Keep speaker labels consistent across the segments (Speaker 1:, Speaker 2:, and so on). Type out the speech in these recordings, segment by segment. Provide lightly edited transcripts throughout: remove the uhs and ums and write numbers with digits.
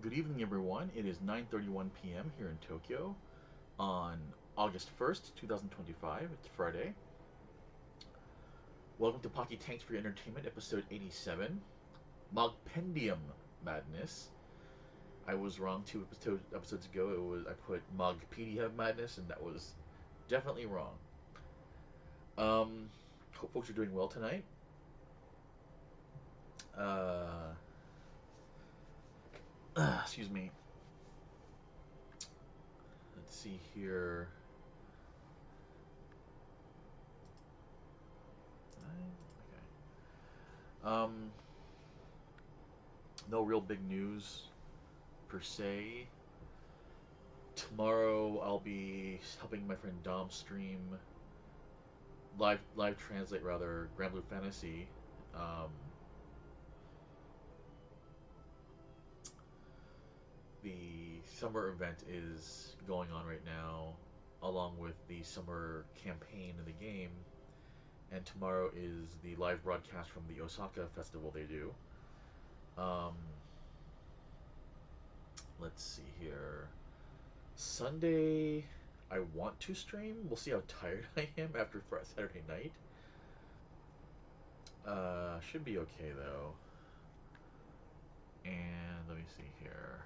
Speaker 1: Good evening, everyone. It is 9:31 p.m. here in Tokyo on August 1st, 2025. It's Friday. Welcome to Pocky Tanks for Your Entertainment, episode 87, MogPENDIUM Madness. I was wrong two episodes ago. I put MogPedia Madness, and that was definitely wrong. Hope folks are doing well tonight. Uh, excuse me. Let's see here. Okay. No real big news per se. Tomorrow I'll be helping my friend Dom stream live translate rather Grand Blue Fantasy. Um, the summer event is going on right now, along with the summer campaign in the game. And tomorrow is the live broadcast from the Osaka festival they do. Um, let's see here. Sunday, I want to stream. We'll see how tired I am after Saturday night. Should be okay though. And let me see here.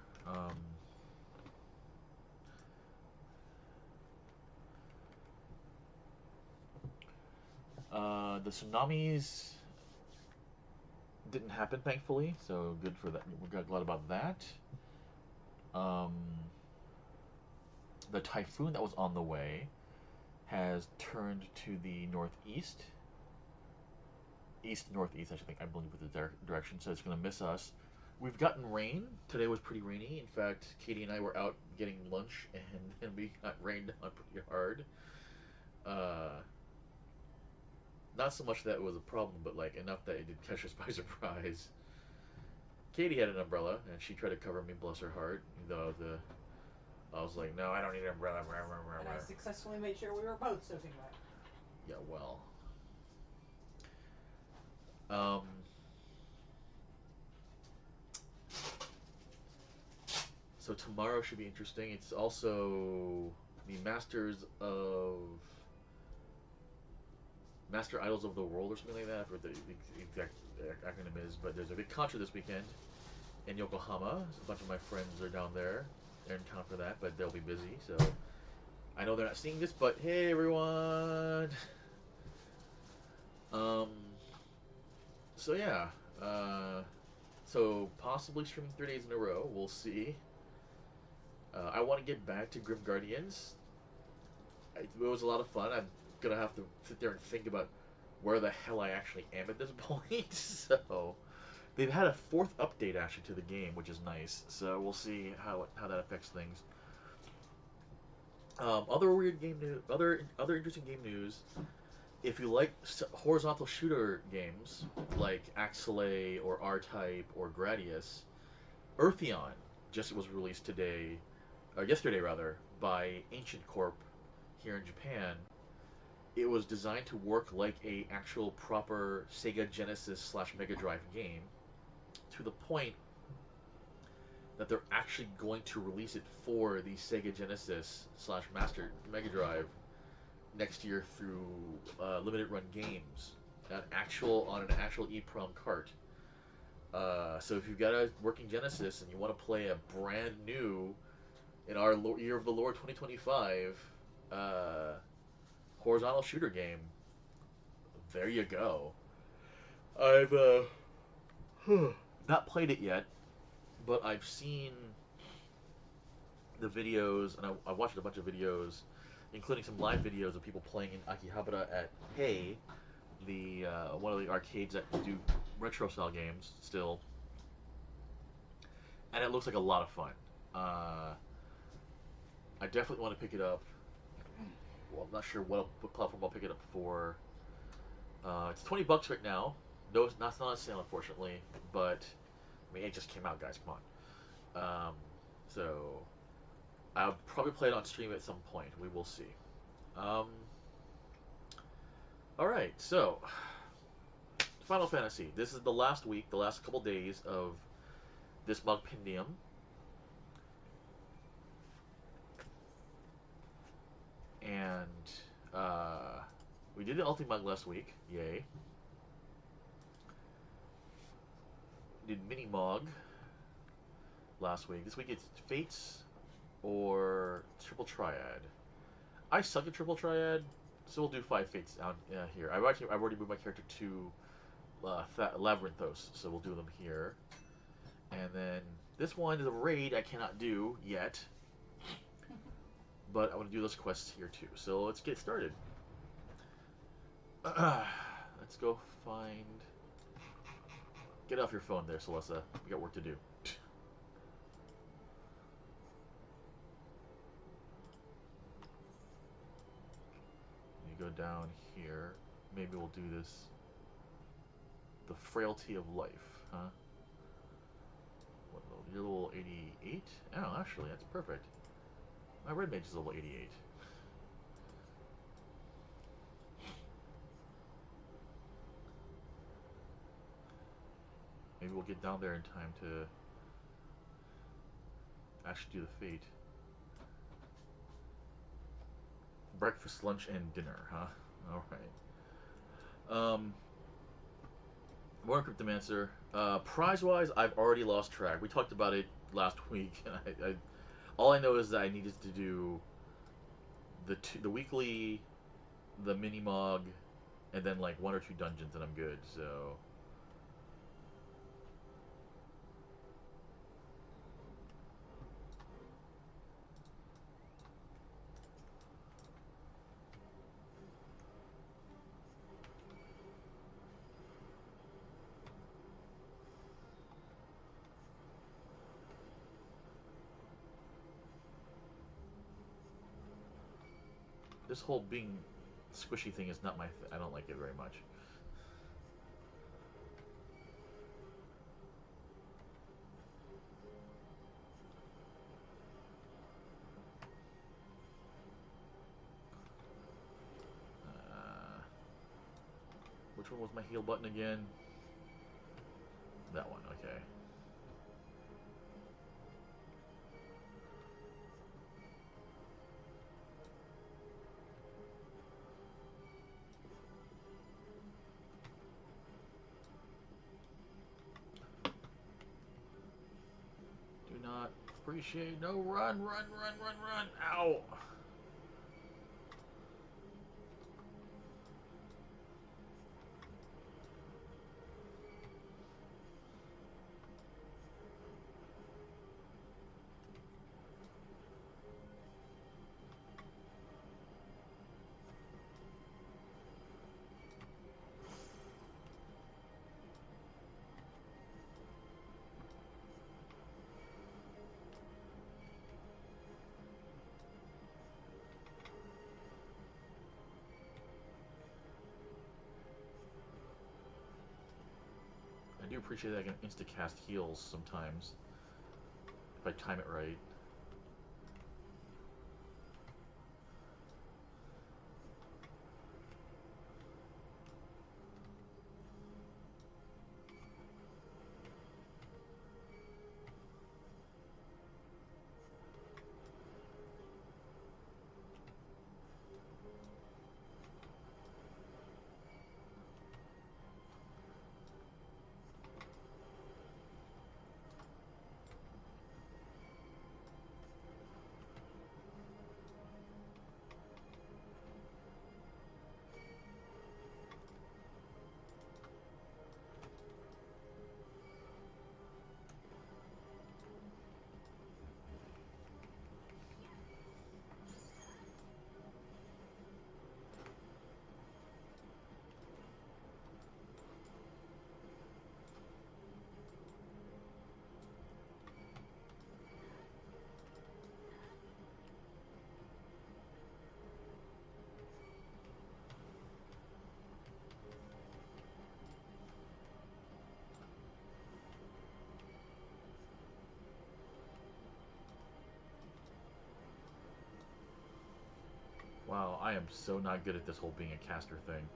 Speaker 1: The tsunamis didn't happen, thankfully, so good for that. We're glad about that. Um, the typhoon that was on the way has turned to the northeast, east northeast. I believe, with the direction. So it's going to miss us. We've gotten rain. Today was pretty rainy. In fact, Katie and I were out getting lunch, and we got rained on pretty hard. Uh, Not so much that it was a problem, but like enough that it did catch us by surprise. Katie had an umbrella, and she tried to cover me, bless her heart. Though I was like, no, I don't need an umbrella.
Speaker 2: And I successfully made sure we were both soaking wet.
Speaker 1: Yeah, well. Um, so tomorrow should be interesting. It's also the Master Idols of the World or something like that. Or the exact acronym is, but there's a big concert this weekend in Yokohama. A bunch of my friends are down there. They're in town for that, but they'll be busy. So I know they're not seeing this, but hey everyone. Um. So yeah. Uh. So possibly streaming 3 days in a row. We'll see. I want to get back to Grim Guardians. It was a lot of fun. I'm gonna have to sit there and think about where the hell I actually am at this point. So they've had a fourth update actually to the game, which is nice. So we'll see how that affects things. Other weird game news, other interesting game news. If you like horizontal shooter games like Axelay or R-Type or Gradius, Eartheon just was released today, or yesterday rather, by Ancient Corp here in Japan. It was designed to work like a actual proper Sega Genesis slash Mega Drive game, to the point that they're actually going to release it for the Sega Genesis slash Master Mega Drive next year through limited run games, on an actual EEPROM cart. So if you've got a working Genesis and you want to play a brand new in our year of the Lord 2025 uh, horizontal shooter game, there you go. I've not played it yet, but I've seen the videos, and I watched a bunch of videos, including some live videos of people playing in Akihabara at Hey, the one of the arcades that do retro style games still, and it looks like a lot of fun. Uh, I definitely want to pick it up. Well, I'm not sure what platform I'll pick it up for. It's $20 right now. No, it's not on sale unfortunately, but I mean it just came out, guys. Come on. So I'll probably play it on stream at some point. We will see. Um, all right, so Final Fantasy. This is the last week, the last couple days of this MogPendium. We did the Ultimate last week. Yay. We did Mini Mog last week. This week it's Fates or Triple Triad. I suck at Triple Triad, so we'll do 5 Fates out here. I've already moved my character to Labyrinthos, so we'll do them here. And then this one is a raid I cannot do yet, but I want to do those quests here too. So let's get started. Let's go find. Get off your phone there, Celessa. We got work to do. You go down here. Maybe we'll do this. The frailty of life, huh? What level? You're level 88? Oh, actually, that's perfect. My red mage is level 88. Maybe we'll get down there in time to actually do the fate. Breakfast, lunch, and dinner, huh? Alright. More Cryptomancer. Prize-wise, I've already lost track. We talked about it last week, and all I know is that I needed to do the weekly, the mini-mog, and then like 1 or 2 dungeons, and I'm good, so... This whole being squishy thing is not my I don't like it very much. Which one was my heal button again? That one, okay. Do not appreciate. No, run, run, run, run, run. Ow. I do appreciate that I can insta-cast heals sometimes, if I time it right. Wow, I am so not good at this whole being a caster thing.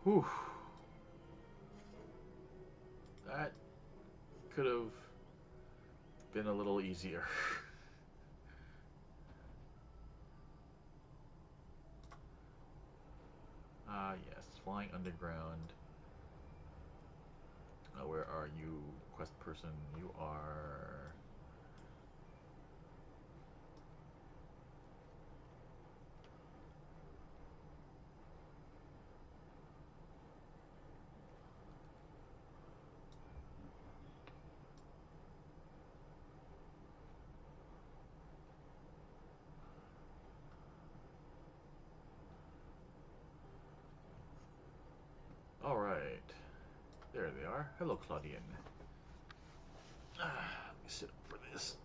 Speaker 1: Whew. That could have been a little easier. Ah, yes. Flying underground. Where are you, quest person? You are... Alright. There they are. Hello, Claudian. Let me sit up for this.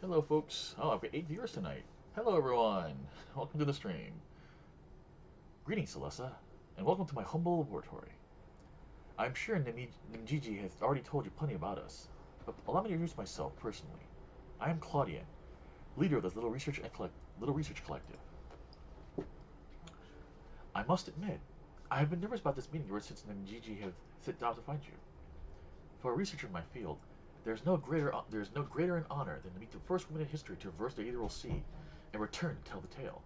Speaker 1: Hello, folks. Oh, I've got 8 viewers tonight. Hello, everyone. Welcome to the stream. Greetings, Celessa, and welcome to my humble laboratory. I'm sure Nimgigi has already told you plenty about us, but allow me to introduce myself personally. I am Claudian, leader of this little research collective. I must admit, I have been nervous about this meeting ever since Nimgigi have set out to find you. For a researcher in my field, there is no greater an honor than to meet the first woman in history to traverse the Ethereal Sea and return to tell the tale.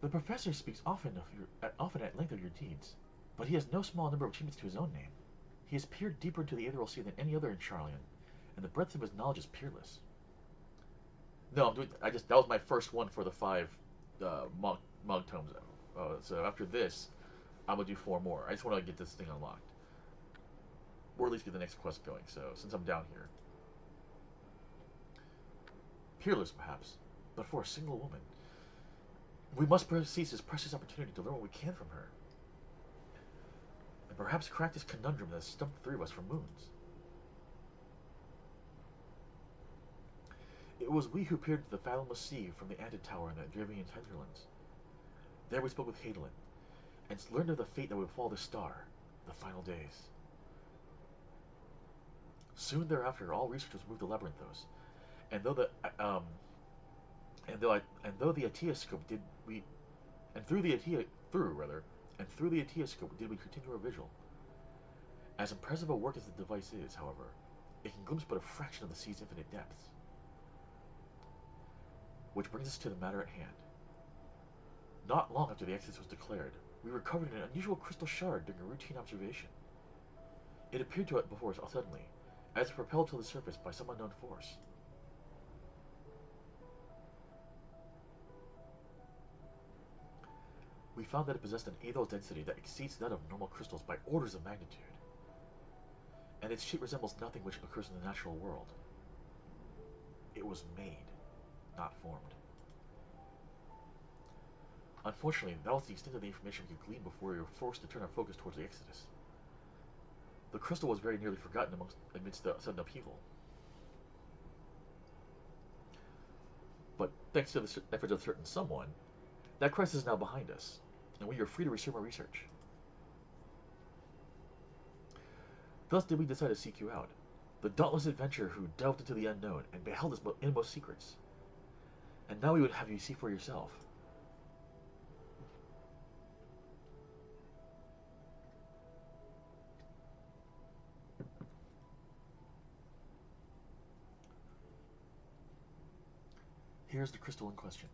Speaker 1: The professor speaks often at length of your deeds, but he has no small number of achievements to his own name. He has peered deeper into the Ethereal Sea than any other in Charlian, and the breadth of his knowledge is peerless. No, that was my first one for the 5 Mog tomes. So after this, I'm gonna do 4 more. I just want to get this thing unlocked, or at least get the next quest going. So since I'm down here, peerless perhaps, but for a single woman, we must seize this precious opportunity to learn what we can from her, and perhaps crack this conundrum that has stumped the 3 of us for moons. It was we who peered into the fathomless sea from the Antitower in the Dravian hinterlands. There we spoke with Hadelin, and learned of the fate that would befall the star, the final days. Soon thereafter, all researchers moved to Labyrinthos, and though the Ateoscope did we, and through the Ateoscope did we continue our vigil. As impressive a work as the device is, however, it can glimpse but a fraction of the sea's infinite depths. Which brings us to the matter at hand. Not long after the Exodus was declared, we recovered an unusual crystal shard during a routine observation. It appeared to us before us suddenly, as if propelled to the surface by some unknown force. We found that it possessed an aetherial density that exceeds that of normal crystals by orders of magnitude, and its shape resembles nothing which occurs in the natural world. It was made, not formed. Unfortunately, that was the extent of the information we could glean before we were forced to turn our focus towards the Exodus. The crystal was very nearly forgotten amidst the sudden upheaval. But thanks to the efforts of a certain someone, that crisis is now behind us, and we are free to resume our research. Thus did we decide to seek you out, the dauntless adventurer who delved into the unknown and beheld its inmost secrets. And now we would have you see for yourself. Here's the crystal in question.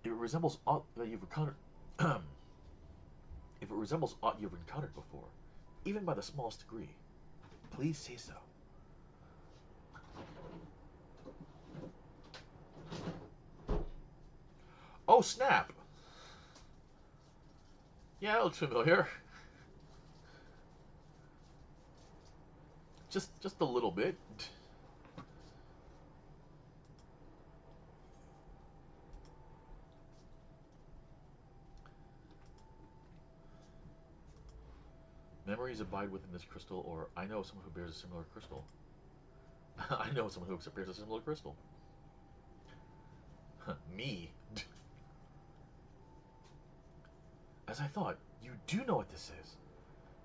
Speaker 1: If it resembles aught that you've encountered, if it resembles aught you've encountered before, even by the smallest degree, please say so. Oh snap! Yeah, that looks familiar. Just a little bit. Memories abide within this crystal, or I know someone who bears a similar crystal. I know someone who bears a similar crystal. Me. As I thought, you do know what this is.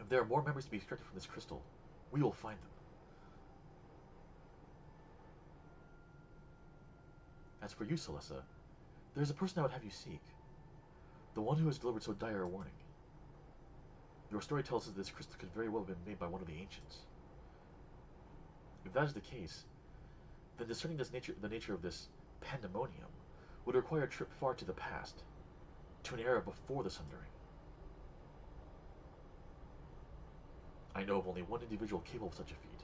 Speaker 1: If there are more memories to be extracted from this crystal, we will find them. As for you, Celessa, there is a person I would have you seek. The one who has delivered so dire a warning. Your story tells us that this crystal could very well have been made by one of the ancients. If that is the case, then discerning the nature of this pandemonium would require a trip far to the past, to an era before the Sundering. I know of only one individual capable of such a feat,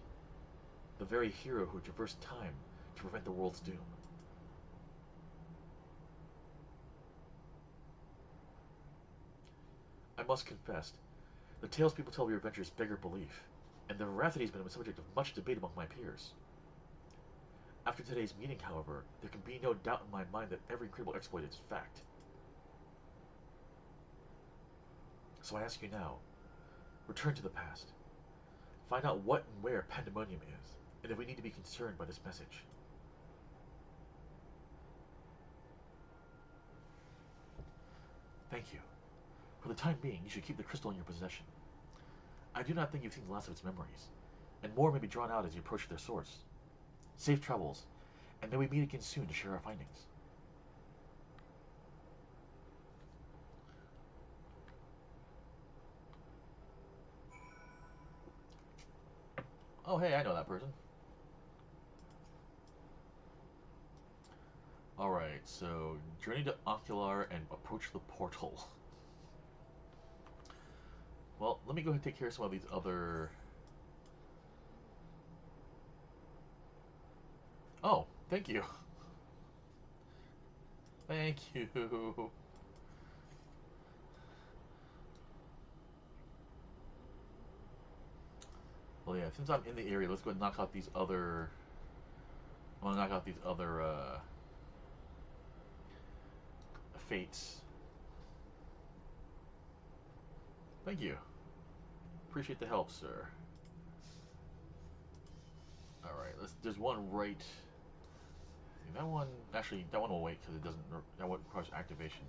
Speaker 1: the very hero who traversed time to prevent the world's doom. I must confess, the tales people tell of your adventures beggar belief, and their veracity has been a subject of much debate among my peers. After today's meeting, however, there can be no doubt in my mind that every incredible exploit is fact. So I ask you now, return to the past. Find out what and where Pandemonium is, and if we need to be concerned by this message. Thank you. For the time being, you should keep the crystal in your possession. I do not think you've seen the last of its memories, and more may be drawn out as you approach their source. Safe travels, and may we meet again soon to share our findings. Oh, hey, I know that person. Alright, so journey to Ocular and approach the portal. Well, let me go ahead and take care of some of these other... Oh, thank you. Thank you. Well, yeah, since I'm in the area, let's go ahead and knock out these other... I want to knock out these other, fates. Thank you. Appreciate the help, sir. Alright, there's one right... That one, actually, that one will wait because it doesn't, that one requires activation.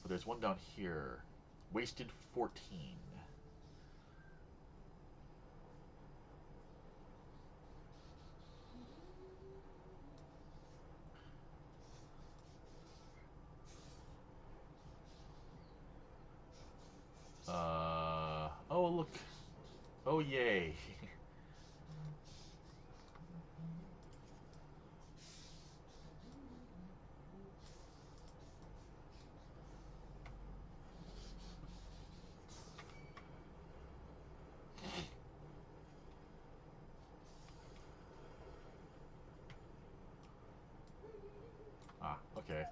Speaker 1: But there's one down here. Wasted 14. Oh look. Oh yay. Ah, okay.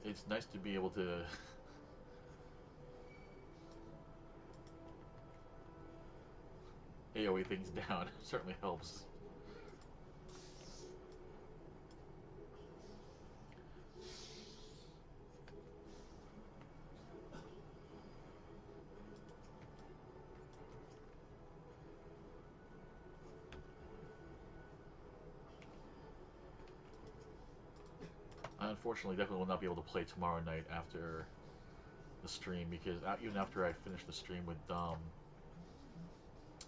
Speaker 1: It's nice to be able to AoE things down. It certainly helps. I unfortunately definitely will not be able to play tomorrow night after the stream because even after I finish the stream with Dom,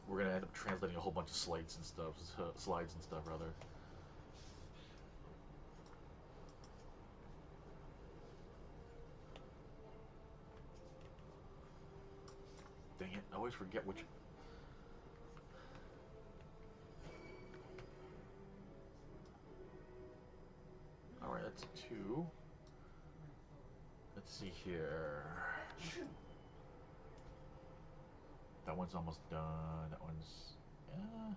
Speaker 1: we're gonna end up translating a whole bunch of slides and stuff, rather. Dang it! I always forget which. All right, that's 2. Let's see here. That one's almost done. That one's... Yeah.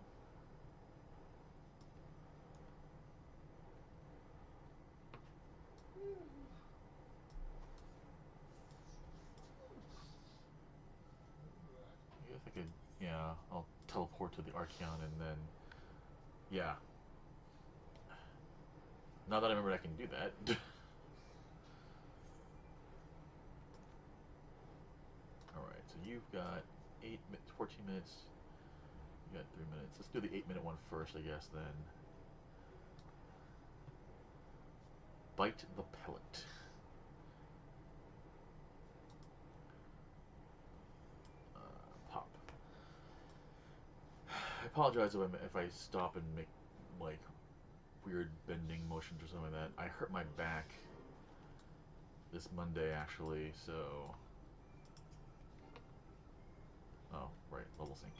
Speaker 1: I guess I could... Yeah, I'll teleport to the Archeon and then... Yeah. Now that I remember I can do that. Alright, so you've got 14 minutes. You got 3 minutes. Let's do the 8-minute one first, I guess, then. Bite the pellet. Pop. I apologize if I stop and make, like, weird bending motions or something like that. I hurt my back this Monday, actually, so... Oh, right, level sync.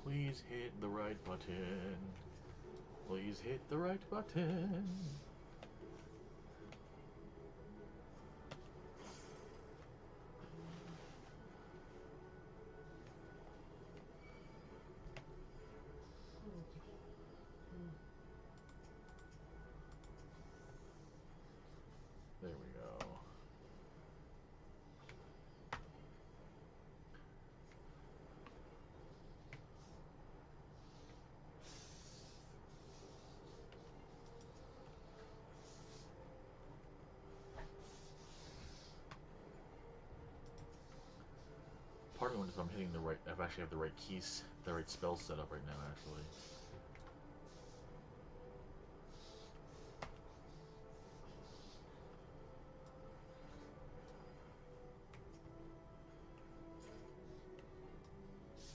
Speaker 1: Please hit the right button. Please hit the right button. There we go. Part of me wonders if I'm hitting the right... I actually have the right keys, the right spells set up right now, actually.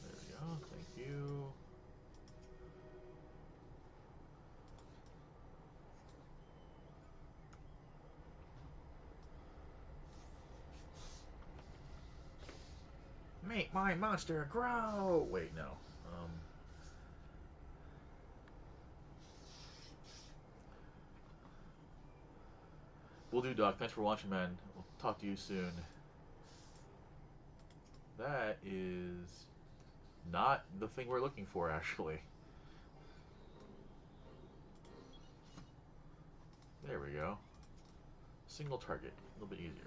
Speaker 1: There we go, thank you. Make my monster grow! Wait, no. Will do, Doc. Thanks for watching, man. We'll talk to you soon. That is not the thing we're looking for, actually. There we go. Single target. A little bit easier.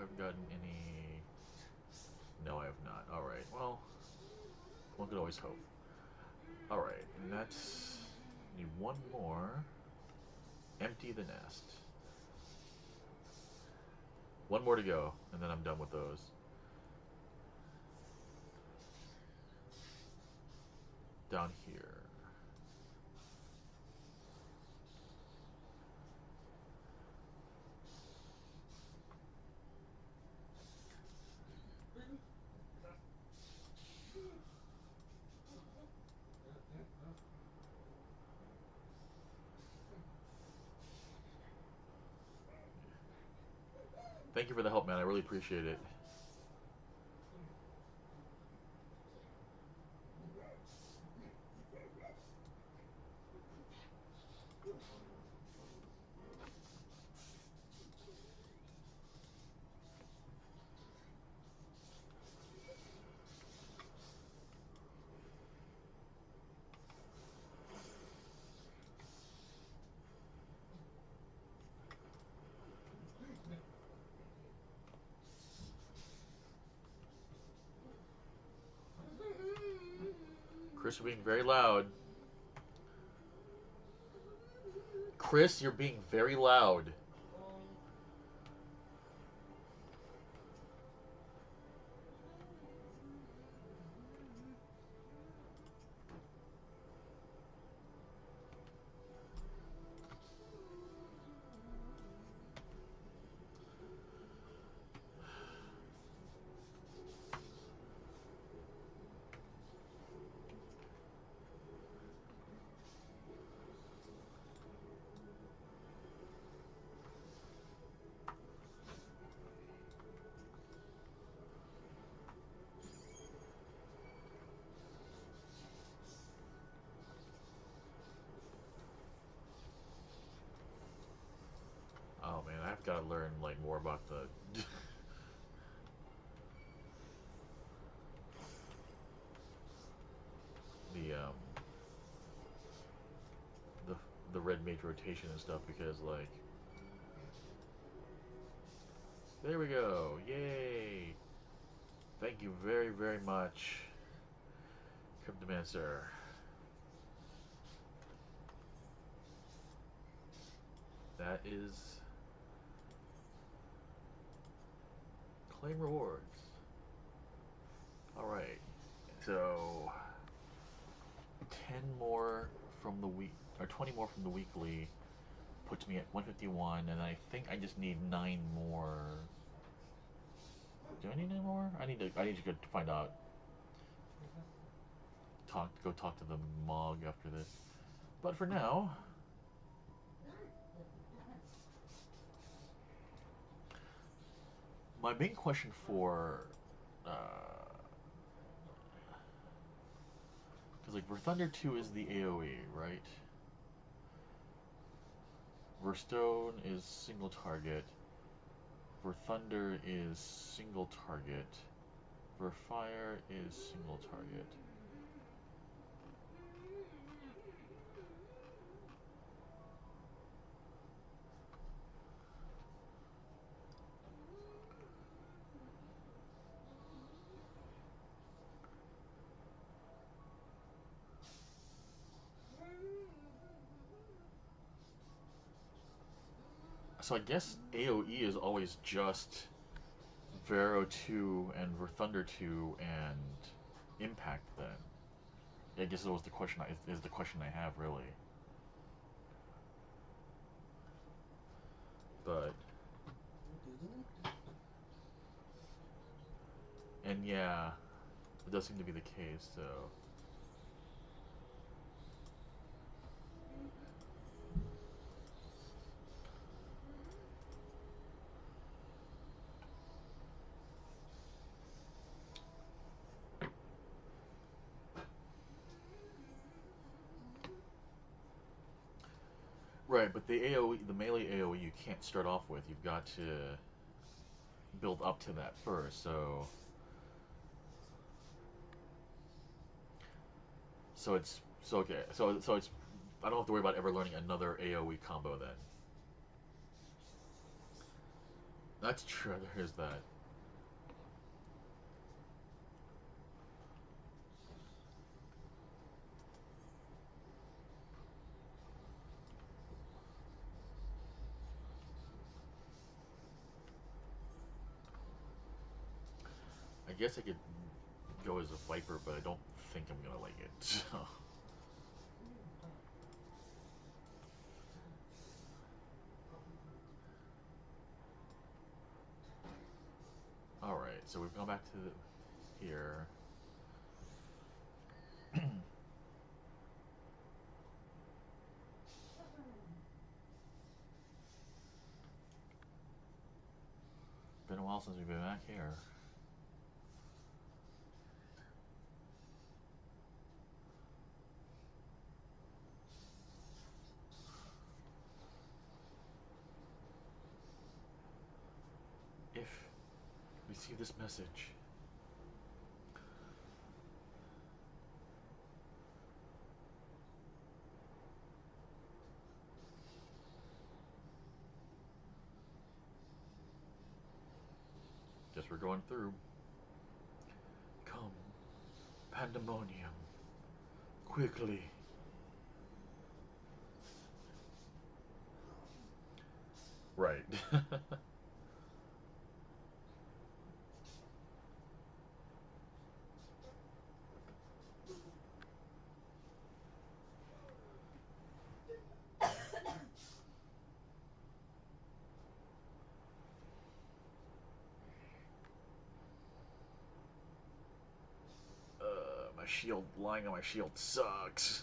Speaker 1: I've gotten any... No, I have not. Alright, well, one could always hope. Alright, and that's... Need one more. Empty the nest. One more to go, and then I'm done with those. Down here. Thank you for the help, man. I really appreciate it. Chris, you're being very loud. Chris, you're being very loud. Oh man, I've got to learn like more about the the the the red mage rotation and stuff because like there we go. Yay! Thank you very very much, Cryptomancer. That is claim rewards. All right, so 10 more from the week or 20 more from the weekly puts me at 151, and I think I just need 9 more. Do I need 9 more? I need to go find out. Go talk to the Mog after this. But for now, my main question for because like for Thunder 2 is the AoE, right? Verstone is single target. For Thunder is single target. For Fire is single target. So I guess AoE is always just Vero 2 and Thunder 2 and Impact then. I guess it was the question is the question I have really. But and yeah, it does seem to be the case, so right, but the AoE, the melee AoE you can't start off with. You've got to build up to that first. So it's so okay. So it's I don't have to worry about ever learning another AoE combo then. That's true. There's that. I guess I could go as a Viper, but I don't think I'm gonna like it. So. All right, so we've gone back to here. while since we've been back here. If we receive this message, guess we're going through. Come, pandemonium, quickly. Right. My shield, lying on my shield sucks.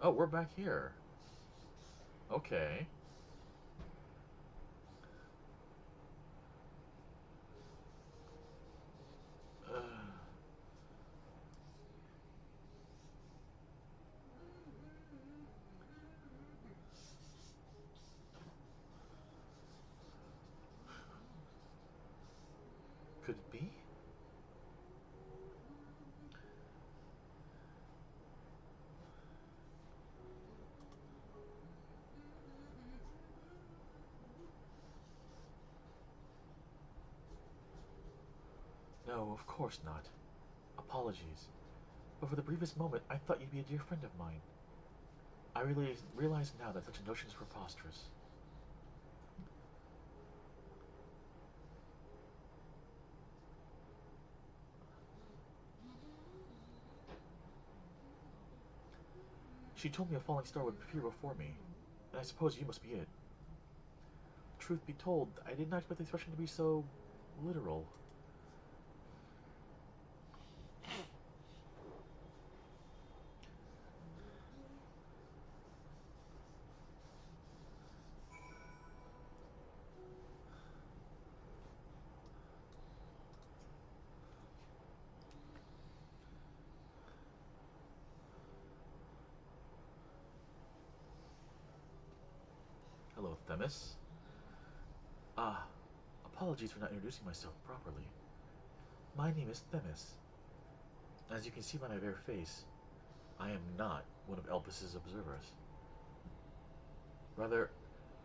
Speaker 1: Oh, we're back here. Okay. Uh, could it be? No, of course not. Apologies. But for the briefest moment, I thought you'd be a dear friend of mine. I really realize now that such a notion is preposterous. She told me a falling star would appear before me, and I suppose you must be it. Truth be told, I did not expect the expression to be so literal. Hello, Themis. Ah, apologies for not introducing myself properly. My name is Themis. As you can see by my bare face, I am not one of Elpis's observers. Rather,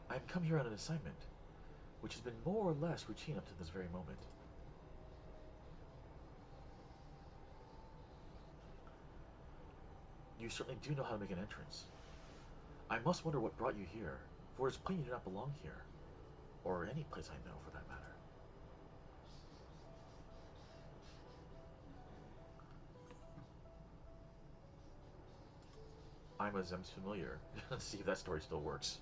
Speaker 1: I have come here on an assignment, which has been more or less routine up to this very moment. You certainly do know how to make an entrance. I must wonder what brought you here, for it is plain you do not belong here, or any place I know for that matter. I'm a Zem's familiar. Let's see if that story still works.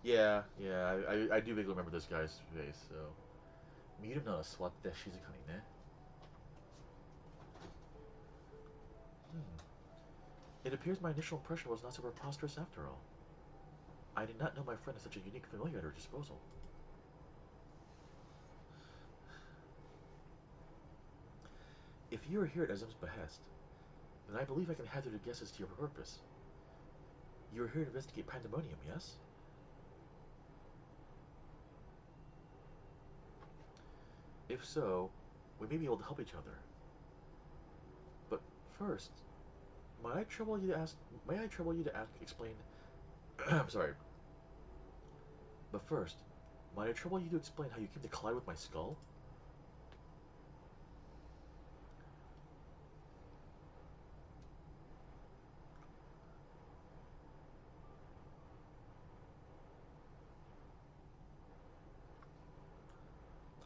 Speaker 1: Yeah, I do vaguely remember this guy's face, so. 見るなら座って静かにね. It appears my initial impression was not so preposterous after all. I did not know my friend had such a unique familiar at her disposal. If you are here at Azim's behest, then I believe I can hazard a guess as to your purpose. You are here to investigate pandemonium, yes? If so, we may be able to help each other. But first, might I trouble you to ask? May I trouble you to explain? I'm sorry. But first, might I trouble you to explain how you came to collide with my skull?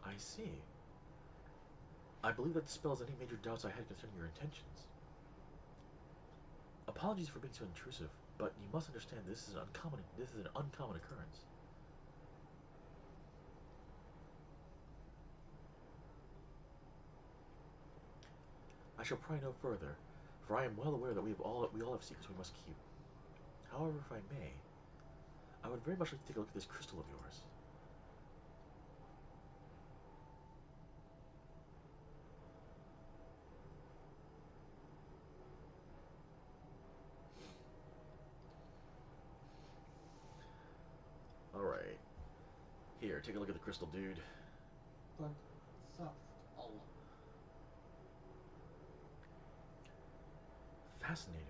Speaker 1: I see. I believe that dispels any major doubts I had concerning your intentions. Apologies for being so intrusive, but you must understand this is an uncommon occurrence. I shall pry no further, for I am well aware that we all have secrets we must keep. However, if I may, I would very much like to take a look at this crystal of yours. Alright. Here, take a look at the crystal, dude.
Speaker 2: But soft. Oh.
Speaker 1: Fascinating.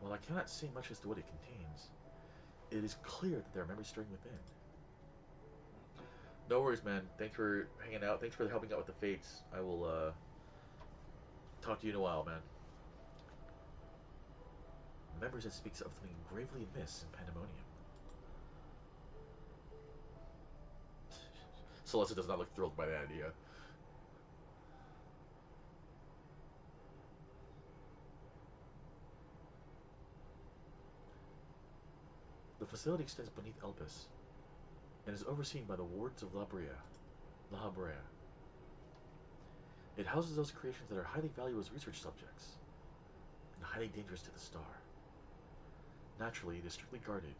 Speaker 1: While I cannot say much as to what it contains, it is clear that there are memories stirring within. No worries, man. Thanks for hanging out. Thanks for helping out with the fates. I will, talk to you in a while, man. Memories that speaks of something gravely amiss in Pandemonium. Celeste does not look thrilled by that idea. The facility extends beneath Elpis and is overseen by the wards of La Habrea. It houses those creations that are highly valuable as research subjects and highly dangerous to the star. Naturally, it is strictly guarded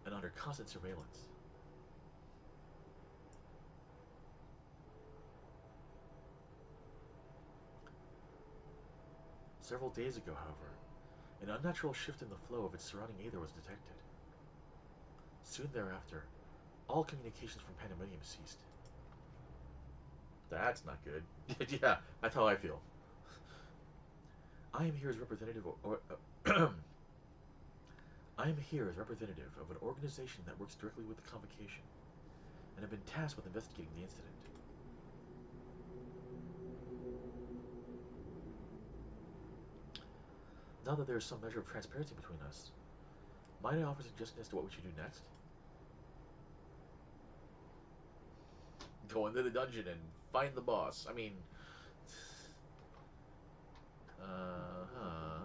Speaker 1: and under constant surveillance. Several days ago, however, an unnatural shift in the flow of its surrounding aether was detected. Soon thereafter, all communications from Pandemonium ceased. That's not good. Yeah, that's how I feel. I am here as representative I am here as representative of an organization that works directly with the Convocation, and have been tasked with investigating the incident. Now that there is some measure of transparency between us, might I offer a suggestion as to what we should do next? Go into the dungeon and find the boss. I mean,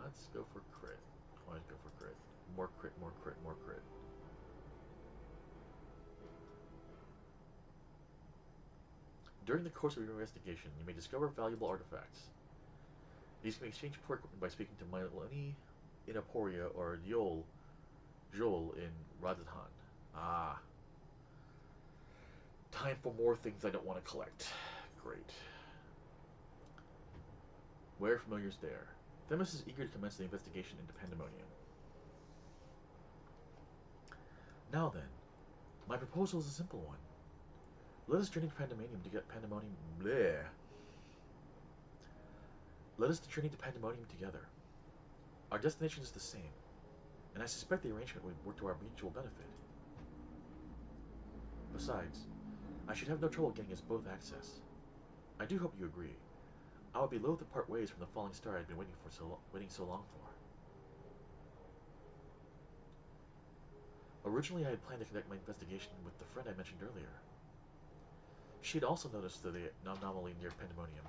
Speaker 1: let's go for crit. Always go for crit. More crit, more crit, more crit. During the course of your investigation, you may discover valuable artifacts. These can be exchanged for equipment by speaking to Mylene in Aporia or Joel in Radhan. Ah. Time for more things I don't want to collect. Great. Where familiars there. Themis is eager to commence the investigation into Pandemonium. Now then, my proposal is a simple one. Let us journey to Pandemonium to get Pandemonium. Bleh. Let us journey to Pandemonium together. Our destination is the same, and I suspect the arrangement would work to our mutual benefit. Besides, I should have no trouble getting us both access. I do hope you agree. I would be loath to part ways from the falling star I've been waiting so long for. Originally, I had planned to conduct my investigation with the friend I mentioned earlier. She had also noticed the anomaly near Pandemonium,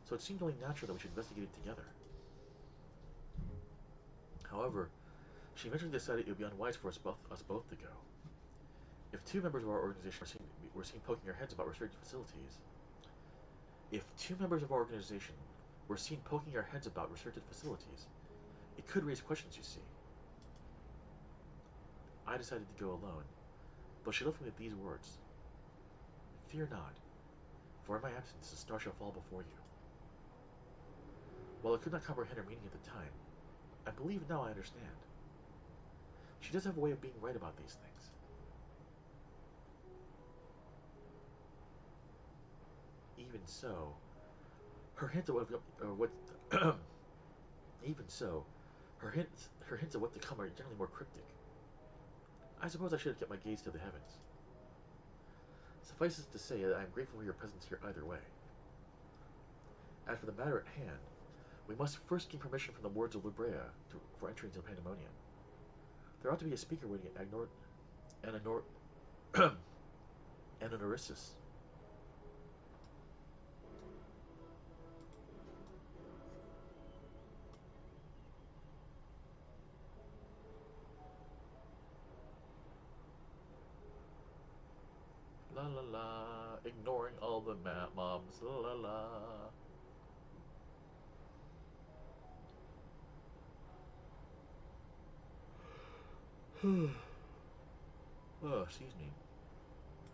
Speaker 1: so it seemed only natural that we should investigate it together. However, she eventually decided it would be unwise for us both to go. If two members of our organization were seen poking their heads about restricted facilities, it could raise questions, you see. I decided to go alone, but she left me with these words. Fear not, for in my absence the star shall fall before you. While I could not comprehend her meaning at the time, I believe now I understand. She does have a way of being right about these things. Even so, her hints of what to come are generally more cryptic. I suppose I should have kept my gaze to the heavens. Suffice it to say that I am grateful for your presence here either way. As for the matter at hand, we must first gain permission from the wards of Lubrea for entry into Pandemonium. There ought to be a speaker waiting at Ananorissus. La la la, ignoring all the mobs, la la la. Oh, excuse me.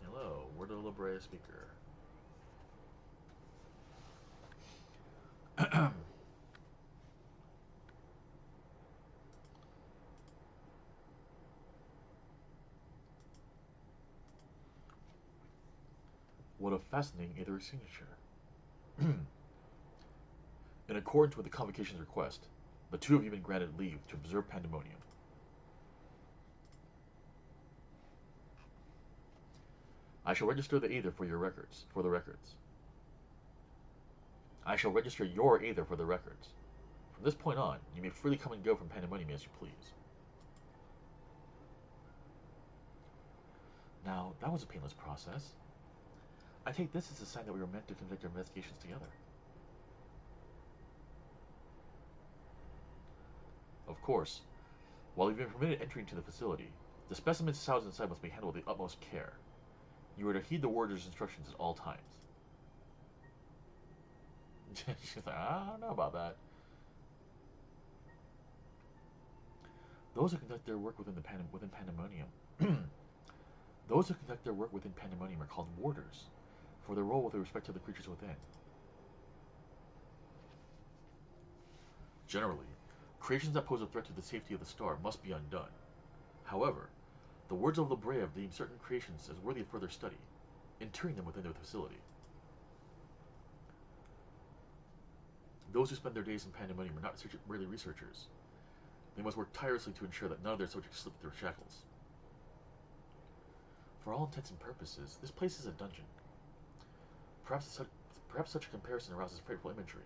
Speaker 1: Hello, word of the Brea speaker. What a fascinating Aether signature. In accordance with the convocation's request, the two of you have been granted leave to observe Pandemonium. I shall register the Aether for your records. For the records. I shall register your Aether for the records. From this point on, you may freely come and go from Pandemonium as you please. Now, that was a painless process. I take this as a sign that we were meant to conduct our investigations together. Of course, while you've been permitted entry into the facility, the specimens housed inside must be handled with the utmost care. You are to heed the warder's instructions at all times. She's like, I don't know about that. Those who conduct their work within Pandemonium, those who conduct their work within Pandemonium are called warders, for their role with respect to the creatures within. Generally, creations that pose a threat to the safety of the star must be undone. However, the words of La Brea have deemed certain creations as worthy of further study, interring them within their facility. Those who spend their days in Pandemonium are not merely researchers. They must work tirelessly to ensure that none of their subjects slip through shackles. For all intents and purposes, this place is a dungeon. Perhaps such a comparison arouses frightful imagery,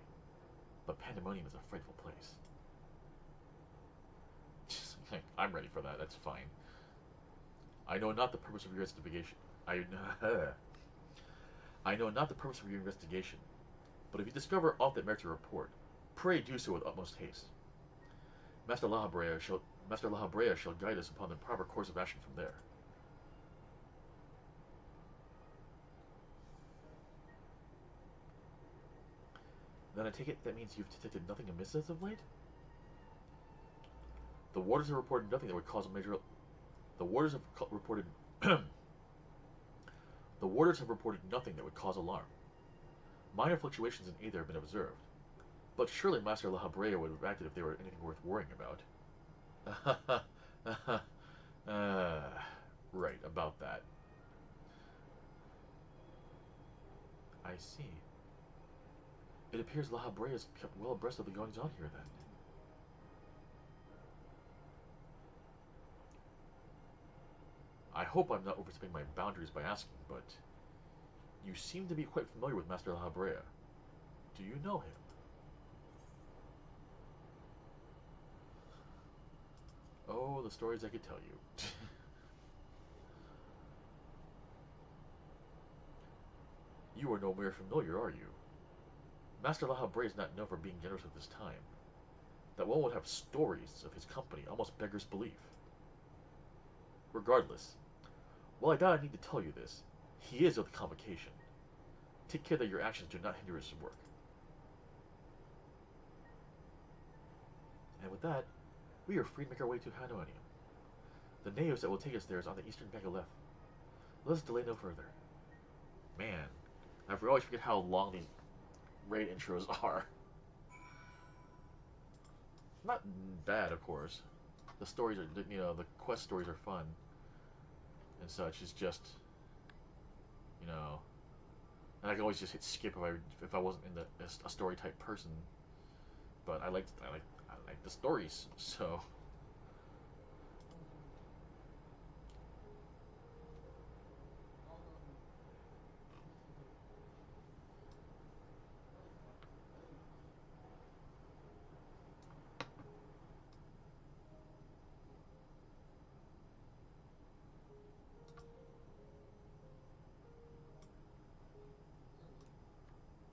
Speaker 1: but Pandemonium is a frightful place. I'm ready for that, that's fine. I know not the purpose of your investigation. I know not the purpose of your investigation, but if you discover aught that merits a report, pray do so with utmost haste. Master La Brea shall guide us upon the proper course of action from there. Then I take it that means you've detected nothing amiss as of late? The warders have reported nothing that would cause a major... The warders have reported... The warders have reported nothing that would cause alarm. Minor fluctuations in Aether have been observed, but surely Master La Brea would have acted if there were anything worth worrying about. Right, about that. I see. It appears La Brea is kept well abreast of the goings on here, then. I hope I'm not overstepping my boundaries by asking, but you seem to be quite familiar with Master La Brea. Do you know him? Oh, the stories I could tell you. You are no mere familiar, are you? Master La Brea is not known for being generous with his time. That one would have stories of his company almost beggars belief. Regardless, while I doubt I need to tell you this, he is of the convocation. Take care that your actions do not hinder his work. And with that, we are free to make our way to Pandemonium. The naos that will take us there is on the eastern bank of left. Let us delay no further. Man, I always forget how long these raid intros are. Not bad, of course. The stories are, the quest stories are fun and such. It's just, and I can always just hit skip if I wasn't in a story type person. But I like the stories, so.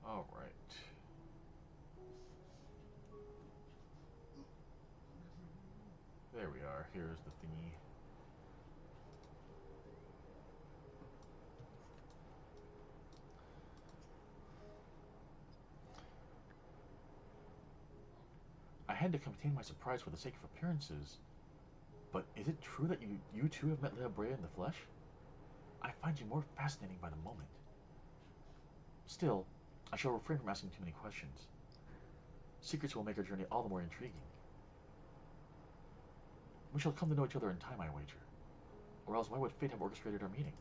Speaker 1: All right. There we are. Here's the thingy. I had to contain my surprise for the sake of appearances. But is it true that you too have met Lea Brea in the flesh? I find you more fascinating by the moment. Still, I shall refrain from asking too many questions. Secrets will make our journey all the more intriguing. We shall come to know each other in time, I wager. Or else why would fate have orchestrated our meeting?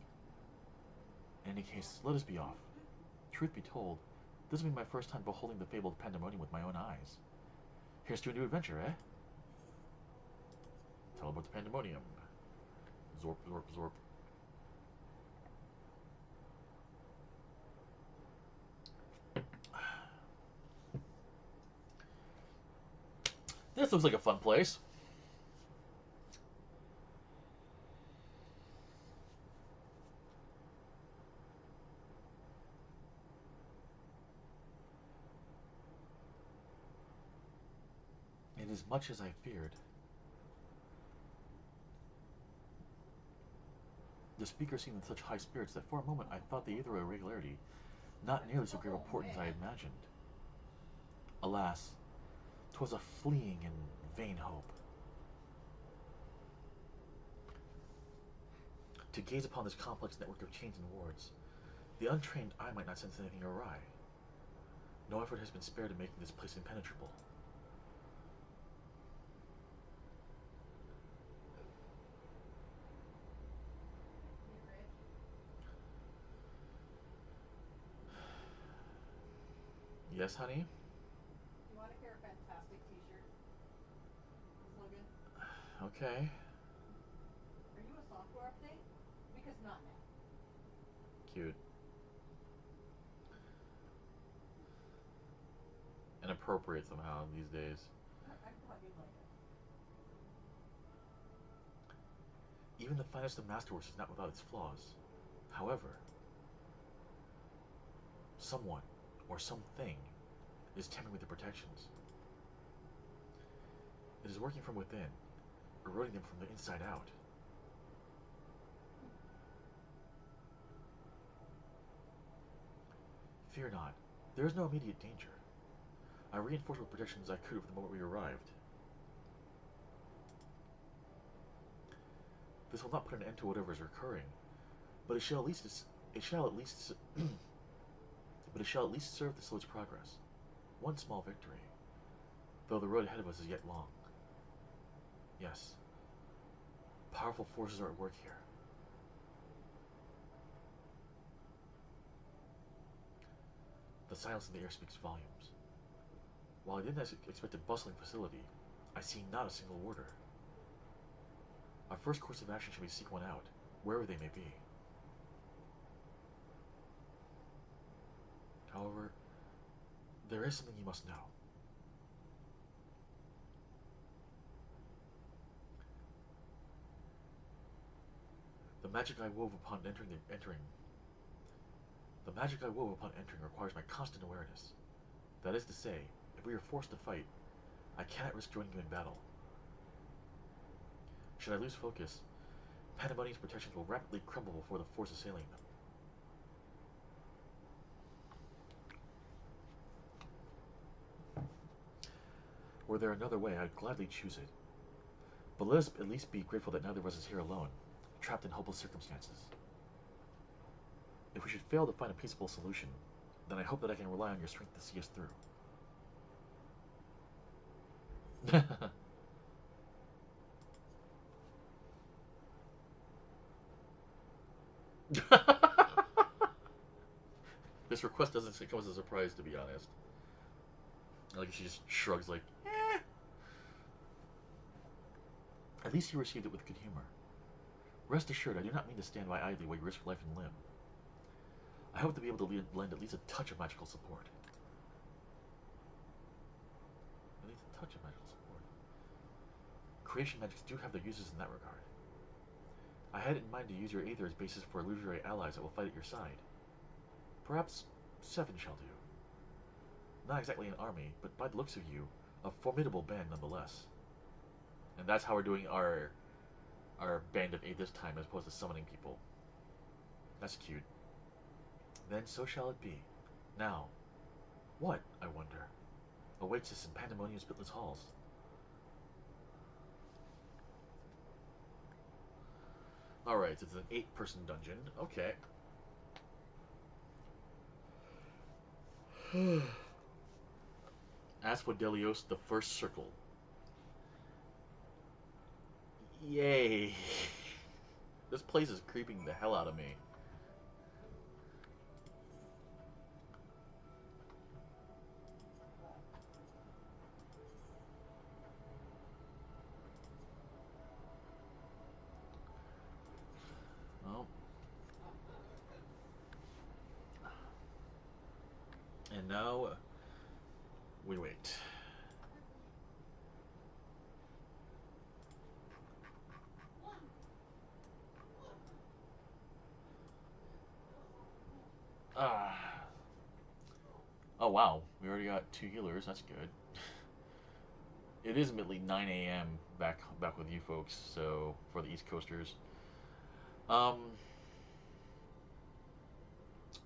Speaker 1: In any case, let us be off. Truth be told, this will be my first time beholding the fabled pandemonium with my own eyes. Here's to a new adventure, eh? Tell about the pandemonium. Zorp, zorp, zorp. This looks like a fun place. And as much as I feared, the speaker seemed in such high spirits that for a moment I thought the either irregularity not nearly so grave importance as I imagined. Alas, 'twas a fleeting and vain hope. To gaze upon this complex network of chains and wards, the untrained eye might not sense anything awry. No effort has been spared in making this place impenetrable. Yes, honey?
Speaker 2: You want to hear a fantastic t-shirt? Slogan?
Speaker 1: Okay.
Speaker 2: Are you a software update? Because not now.
Speaker 1: Cute. And appropriate somehow these days.
Speaker 2: I thought you'd like it.
Speaker 1: Even the finest of masterworks is not without its flaws. However, someone or something is tampering with the protections. It is working from within, eroding them from the inside out. Fear not, there is no immediate danger. I reinforced what protections I could from the moment we arrived. This will not put an end to whatever is occurring, but it shall at least serve to slow its progress. One small victory, though the road ahead of us is yet long. Yes, powerful forces are at work here. The silence in the air speaks volumes. While I didn't expect a bustling facility, I see not a single warder. Our first course of action should be to seek one out, wherever they may be. However, there is something you must know. The magic I wove upon entering requires my constant awareness. That is to say, if we are forced to fight, I cannot risk joining you in battle. Should I lose focus, Pandemonium's protections will rapidly crumble before the force assailing them. Were there another way, I'd gladly choose it. But let us at least be grateful that neither of us is here alone, trapped in hopeless circumstances. If we should fail to find a peaceable solution, then I hope that I can rely on your strength to see us through. This request doesn't come as a surprise, to be honest. Like, she just shrugs like, eh. At least you received it with good humor. Rest assured, I do not mean to stand by idly while you risk life and limb. I hope to be able to lend at least a touch of magical support. At least a touch of magical support. Creation magics do have their uses in that regard. I had it in mind to use your aether as basis for illusory allies that will fight at your side. Perhaps 7 shall do. Not exactly an army, but by the looks of you, a formidable band nonetheless. And that's how we're doing our band of 8 this time, as opposed to summoning people. That's cute. Then so shall it be. Now, what, I wonder, awaits us in Pandemonium's spitless halls? Alright, it's an 8-person dungeon. Okay. Asphodelios, the first circle. Yay. This place is creeping the hell out of me. Oh. And now we wait. Ah. Oh wow, we already got 2 healers. That's good. It is admittedly 9 a.m. back with you folks. So for the East Coasters. Um.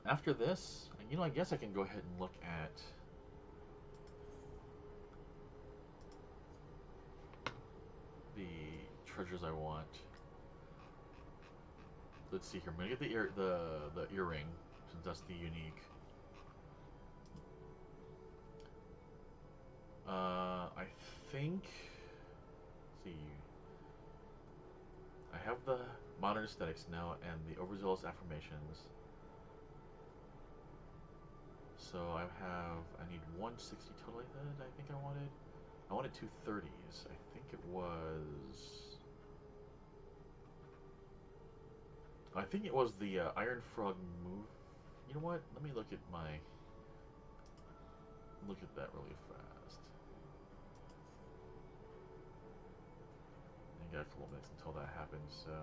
Speaker 1: After this, I guess I can go ahead and look at the treasures I want. Let's see here. I'm gonna get the earring since that's the unique. I think. Let's see. I have the modern aesthetics now and the overzealous affirmations. So I need 160 total. I think I wanted 230s. I think it was. I think it was the Iron Frog move. You know what? Let me look at that really fast. I got a couple minutes until that happens, so.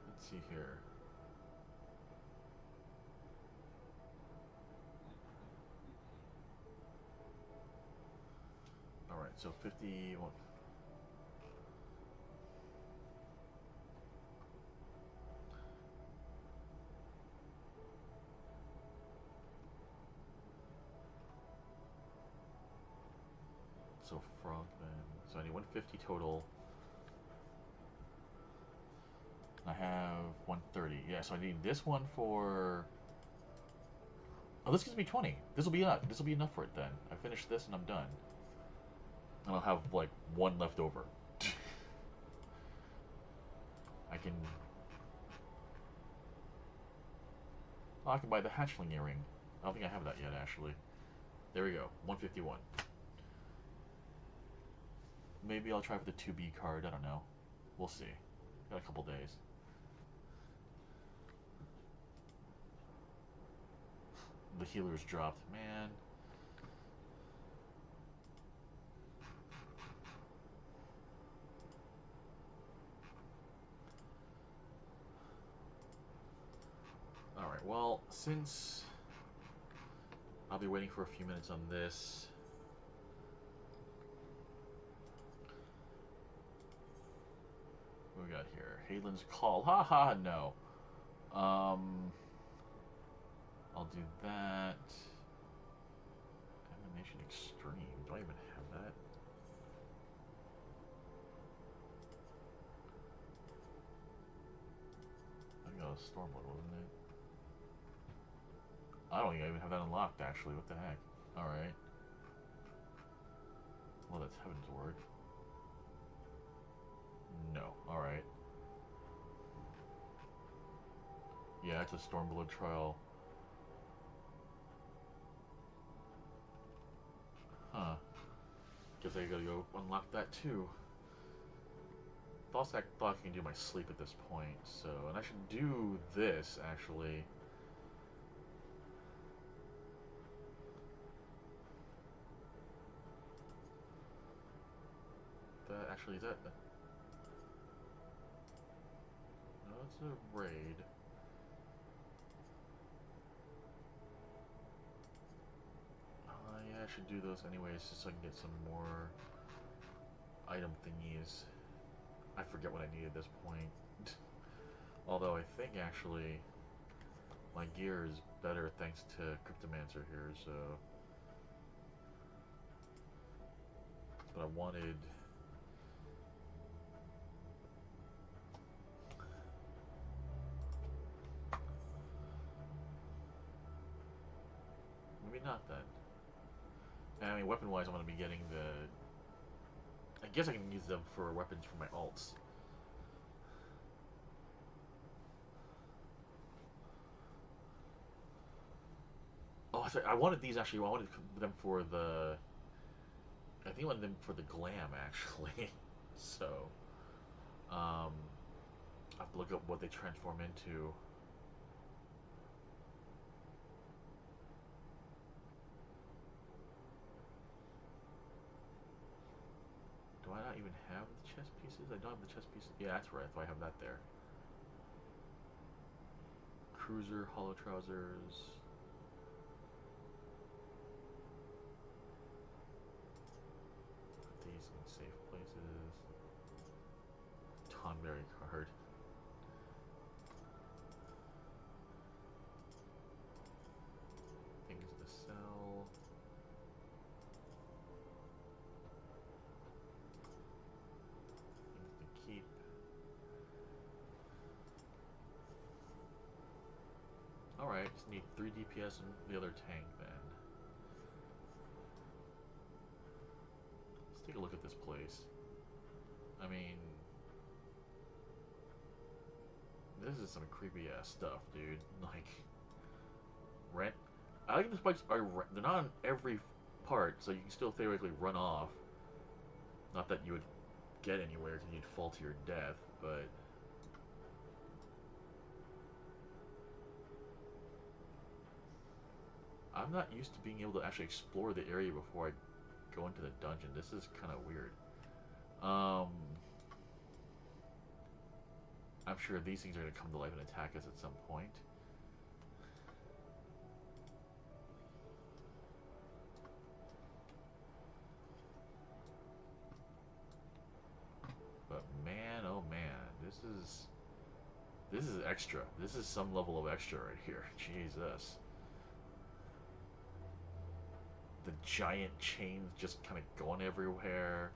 Speaker 1: Let's see here. Alright, so 51. So frog then. So I need 150 total. I have 130. Yeah, so I need this one for. Oh, this gives me 20. This will be enough. This will be enough for it then. I finish this and I'm done. And I'll have like one left over. I can. Oh, I can buy the hatchling earring. I don't think I have that yet, actually. There we go. 151. Maybe I'll try for the 2B card. I don't know. We'll see. Got a couple days. The healers dropped. Man. Alright, well, since I'll be waiting for a few minutes on this. What we got here? Haylen's Call. Haha, no. I'll do that. Animation Extreme. Do I even have that? I think that was Stormblood, wasn't it? I don't think I even have that unlocked, actually. What the heck? Alright. Well, that's Heaven's Word. No. Alright. Yeah, it's a Stormblood trial. Huh. Guess I gotta go unlock that too. Thought I can do my sleep at this point, so. And I should do this, actually. That actually, is that. No, it's a raid. Yeah, I should do those anyways, just so I can get some more item thingies. I forget what I need at this point. Although I think actually my gear is better thanks to Cryptomancer here, so... But I wanted... Maybe not then. I mean, weapon-wise, I'm going to be getting the... I guess I can use them for weapons for my alts. Oh, sorry, I wanted these actually. I wanted them for the... I think I wanted them for the glam, actually. So... I have to look up what they transform into. Do I not even have the chest pieces? I don't have the chest pieces. Yeah, that's right. So I have that there. Cruiser, hollow trousers. Put these in safe places. Tonberry card. Things to sell. Things to keep. Alright, just need 3 DPS and the other tank then. Let's take a look at this place. I mean... This is some creepy ass stuff, dude. Like... Rent. I like the spikes are... They're not on every part, so you can still theoretically run off. Not that you would get anywhere because you'd fall to your death, but... I'm not used to being able to actually explore the area before I go into the dungeon. This is kind of weird. I'm sure these things are going to come to life and attack us at some point. But man, oh man, this is extra. This is some level of extra right here. Jesus. The giant chains just kind of going everywhere.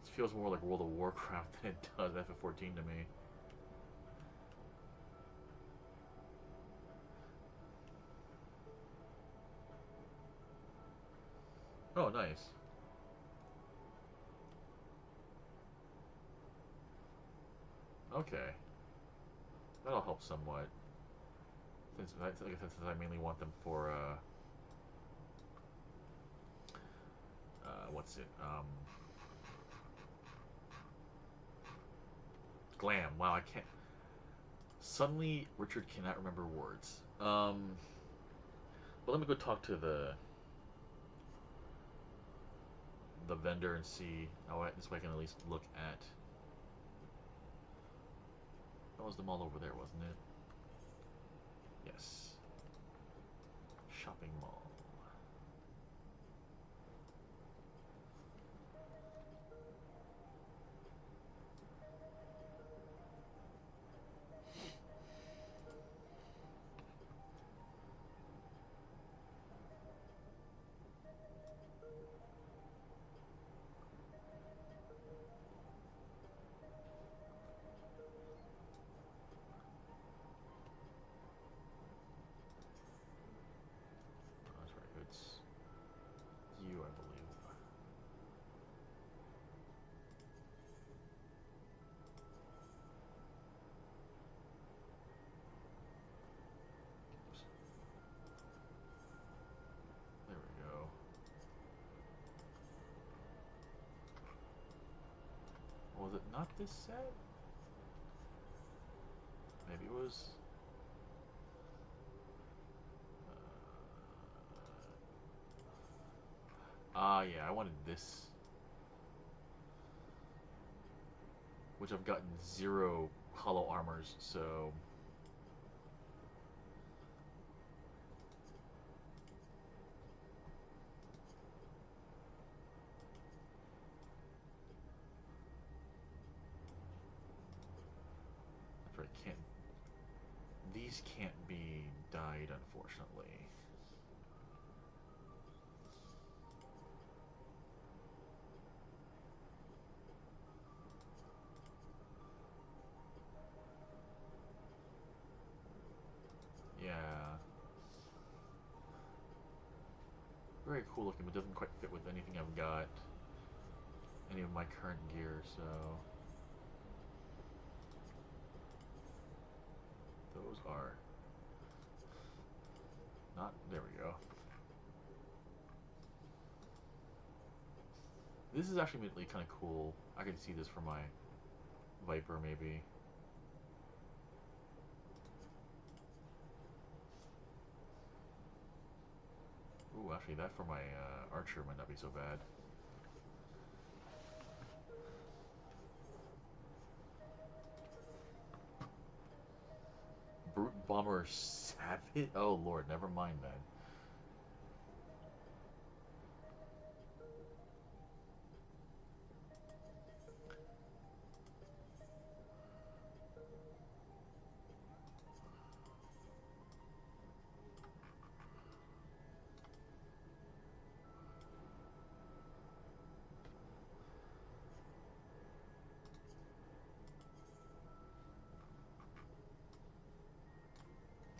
Speaker 1: This feels more like World of Warcraft than it does FF14 to me. Oh, nice. Okay. That'll help somewhat. Since I mainly want them for, what's it? Glam. Wow, I can't. Suddenly, Richard cannot remember words. But let me go talk to the vendor and see. Oh, this way I can at least look at. That was the mall over there, wasn't it? Yes. Shopping mall. Oh, that's right. It's you, I believe. Oops. There we go. Was it not this set? Maybe it was. Yeah, I wanted this. Which I've gotten 0 hollow armors, so... That's right, can't... These These can't be dyed, unfortunately. Yeah. Very cool looking, but doesn't quite fit with anything I've got. Any of my current gear, so... Those are... Not... There we go. This is actually immediately kind of cool. I can see this for my Viper, maybe. Ooh, actually, that for my Archer might not be so bad. Brute Bomber Savage? Oh, Lord, never mind then.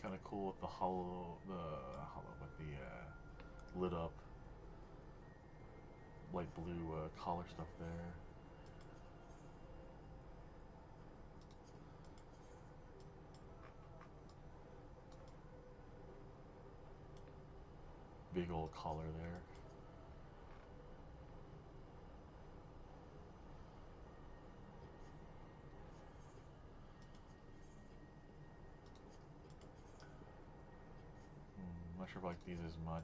Speaker 1: Kind of cool with the with the lit up light blue collar stuff there. Big old collar there. Not sure if I like these as much.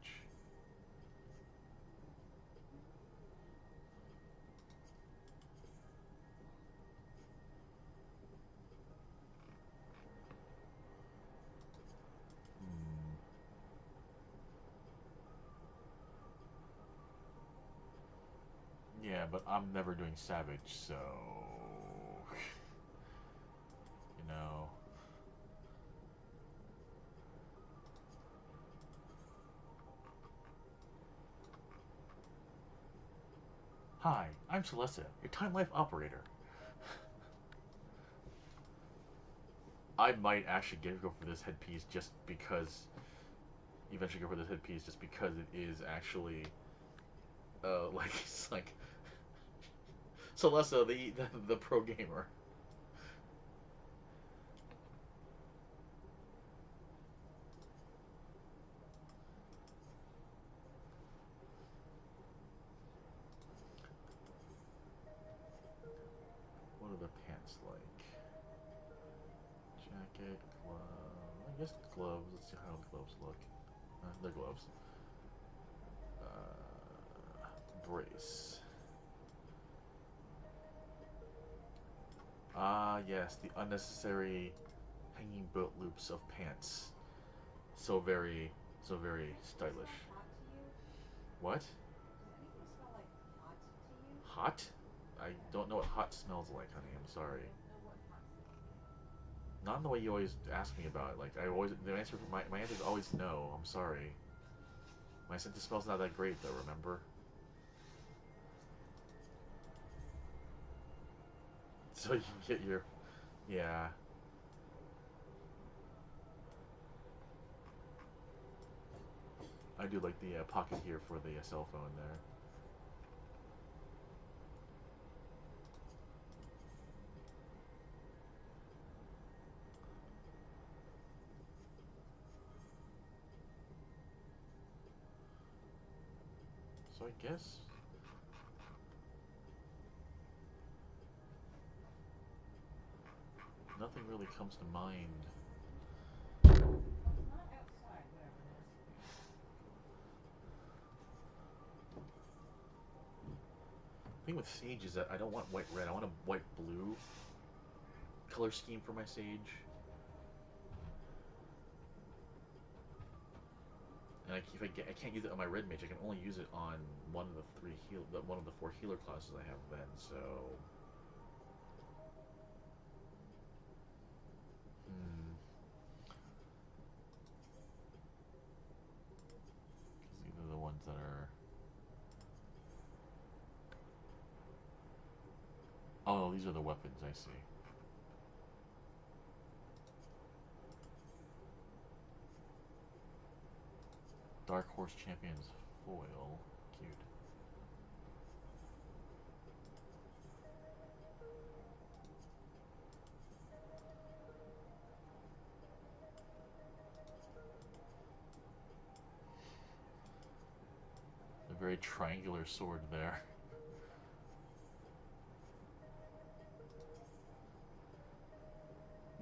Speaker 1: Yeah, but I'm never doing Savage, so... you know... Hi, I'm Celesta, your Time Life operator. I might actually go for this headpiece just because... Eventually go for this headpiece just because it is actually... like, it's like... Celesta, the pro gamer. What are the pants like? Jacket, glove... I guess gloves. Let's see how the gloves look. They're gloves. Brace. Ah, yes, the unnecessary hanging boat loops of pants. So very stylish. What?
Speaker 2: Does anything smell like hot to you?
Speaker 1: Hot? I
Speaker 2: Yeah.
Speaker 1: don't know what hot smells like, honey. I'm sorry.
Speaker 2: You don't know what hot smells like.
Speaker 1: Not in the way you always ask me about it. Like I always, my answer is always no. I'm sorry. My sense of smell's not that great though. Remember? So you can get your, yeah. I do like the pocket here for the cell phone there. So I guess nothing really comes to mind.
Speaker 2: Well, it's not outside, whatever it is.
Speaker 1: The thing with Sage is that I don't want white red. I want a white blue color scheme for my Sage. And I can't use it on my red mage. I can only use it on one of the four healer classes I have then. So, Oh, these are the weapons, I see. Dark Horse Champions foil. Cute. A very triangular sword there.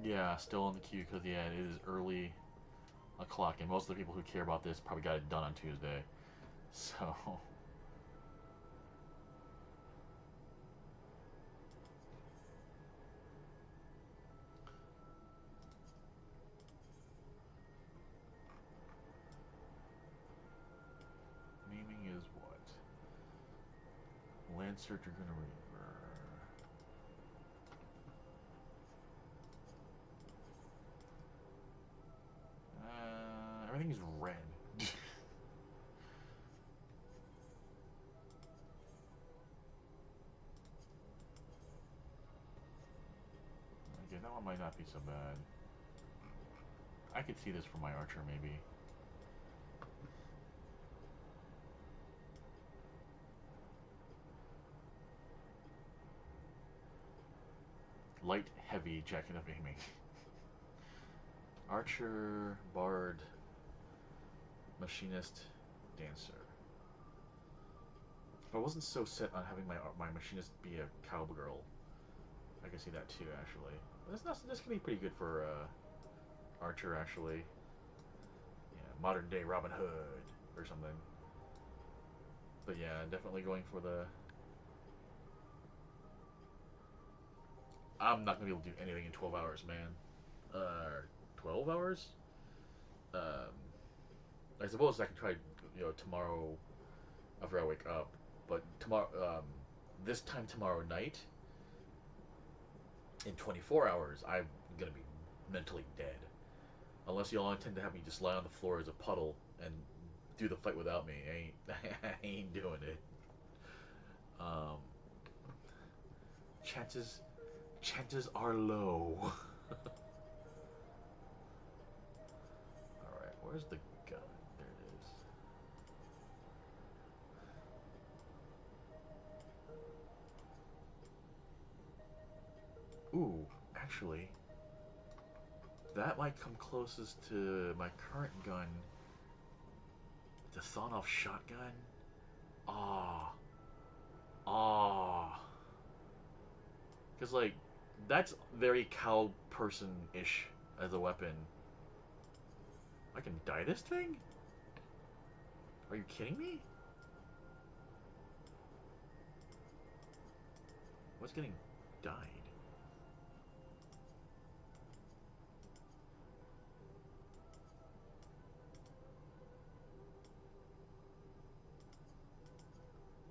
Speaker 1: Yeah, still on the queue because, yeah, it is early o'clock, and most of the people who care about this probably got it done on Tuesday. So, naming is what? Lancer, Dragoon, Reaver. Everything's red. Okay, that one might not be so bad. I could see this for my archer, maybe. Light, heavy, jacket of aiming. Archer, bard, machinist, dancer. If I wasn't so set on having my machinist be a cowgirl, I can see that too, actually. This can be pretty good for archer, actually. Yeah, modern day Robin Hood or something. But yeah, definitely going for the. I'm not gonna be able to do anything in 12 hours, man. 12 hours? Um, I suppose I can try, tomorrow after I wake up. But tomorrow, this time tomorrow night, in 24 hours, I'm gonna be mentally dead. Unless y'all intend to have me just lie on the floor as a puddle and do the fight without me. I ain't doing it. Um, chances, chances are low. All right, where's the gun? There it is. Ooh, actually, that might come closest to my current gun, the sawn-off shotgun. Ah, ah, because like that's very cow person-ish as a weapon. I can dye this thing? Are you kidding me? What's getting dyed?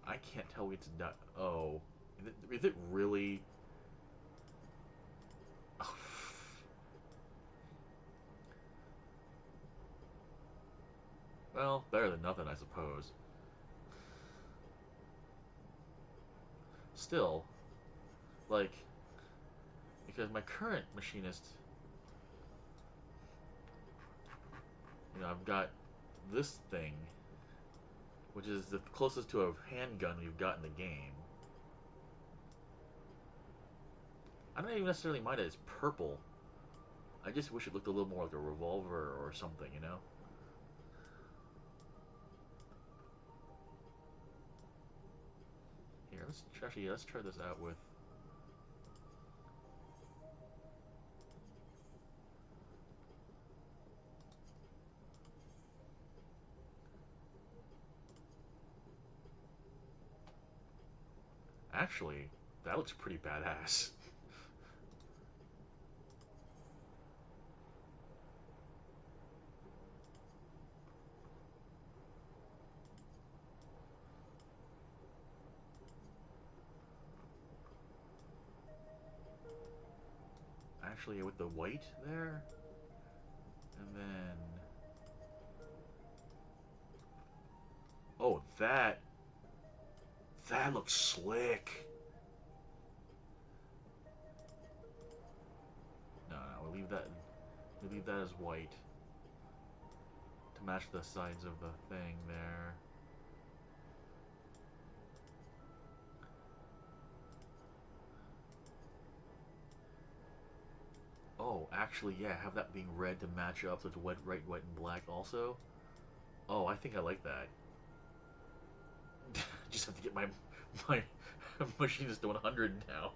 Speaker 1: I can't tell it's dyed. Oh, is it really? Well, better than nothing, I suppose. Still, like, because my current machinist, I've got this thing, which is the closest to a handgun we've got in the game. I don't even necessarily mind that it's purple. I just wish it looked a little more like a revolver or something, you know? Here, let's try this out with. Actually, that looks pretty badass. Actually, with the white there, and then. Oh, that looks slick. They leave that as white to match the sides of the thing there. Oh, actually, yeah, have that being red to match up so it's white, white, and black also. Oh, I think I like that. Just have to get my machines to 100 now.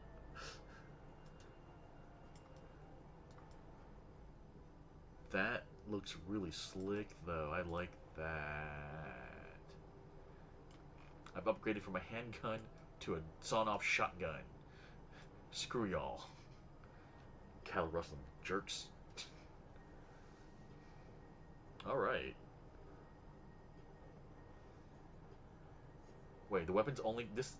Speaker 1: That looks really slick, though. I like that. I've upgraded from a handgun to a sawn-off shotgun. Screw y'all. Cattle rustling jerks. Alright. Wait, the weapon's only... this...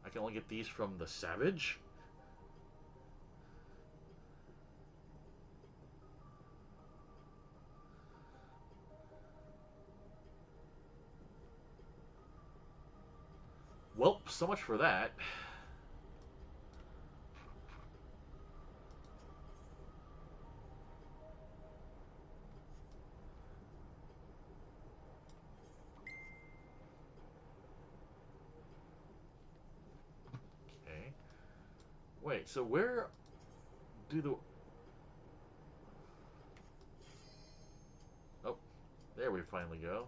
Speaker 1: I can only get these from the Savage? Well, so much for that. Okay. Wait, so where do the... Oh, there we finally go.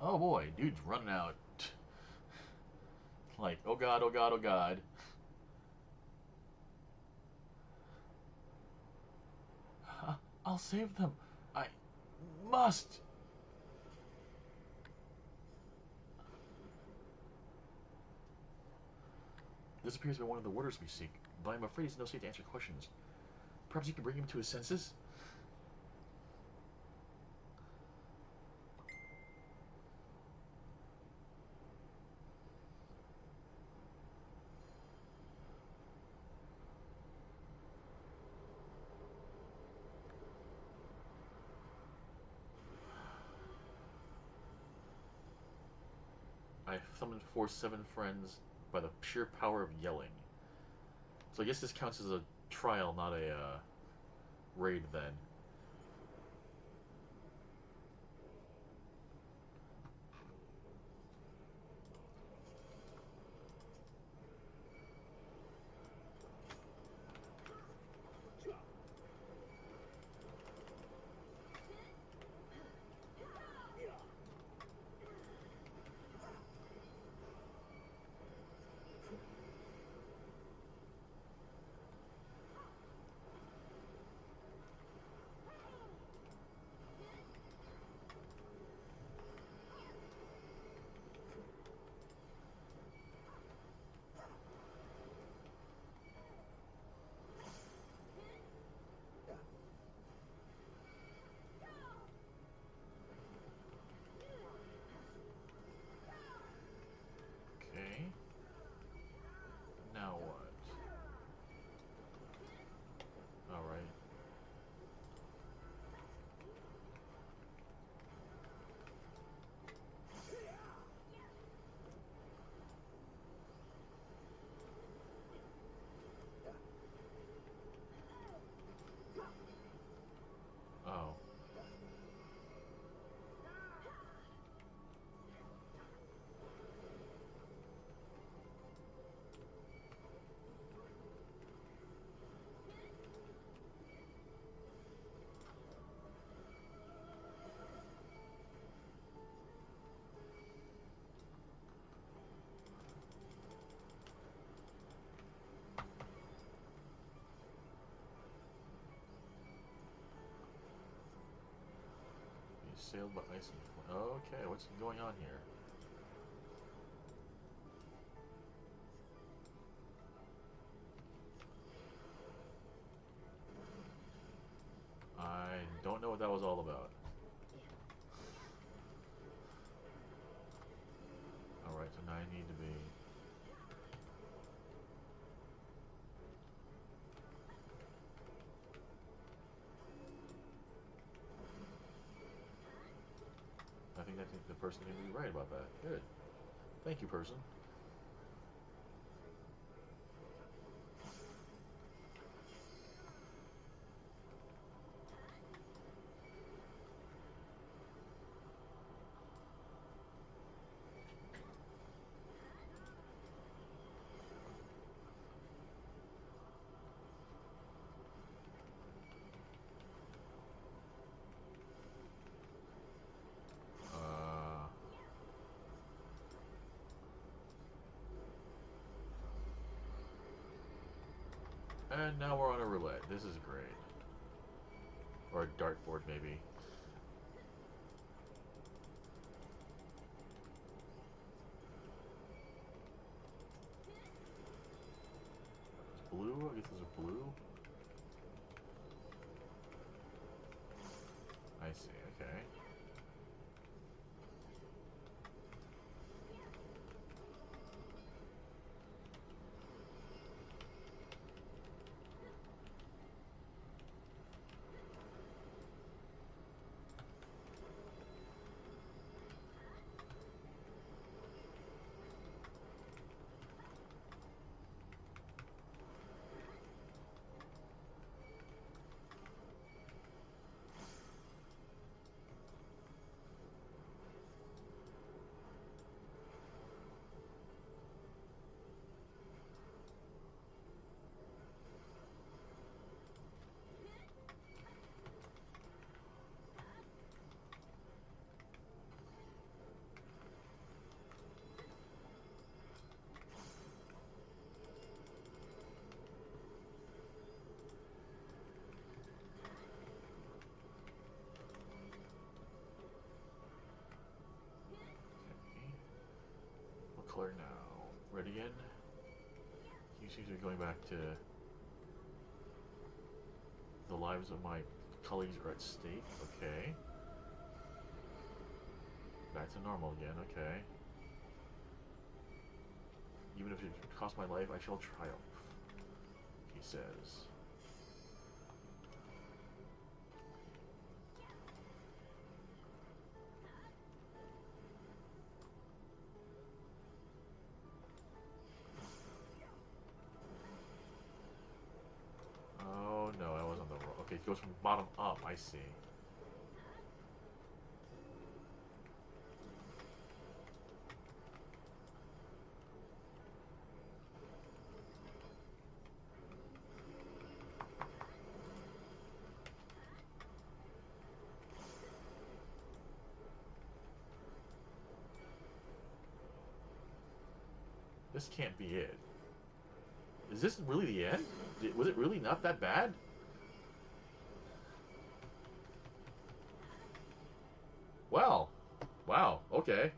Speaker 1: Oh boy, dude's running out. Like, oh god, oh god, oh god. I'll save them. I must. This appears to be one of the orders we seek, but I'm afraid he's no state to answer questions. Perhaps you can bring him to his senses? I summoned 7 friends by the sheer power of yelling. So I guess this counts as a trial, not a raid then. assailed by ice and flame. Okay, what's going on here? I don't know what that was all about. Alright, so now I need to be... I think that's the person can be right about that. Good. Thank you, person. And now we're on a roulette. This is great. Or a dartboard, maybe. It's blue? I guess those are blue? I see, okay. What color now? Red again? He seems to be going back to... The lives of my colleagues are at stake. Okay. Back to normal again. Okay. Even if it costs my life, I shall triumph. He says. Oh no, I was on the wrong. Okay, it goes from bottom up. I see. This can't be it. Is this really the end? Was it really not that bad? Wow. Wow. Okay.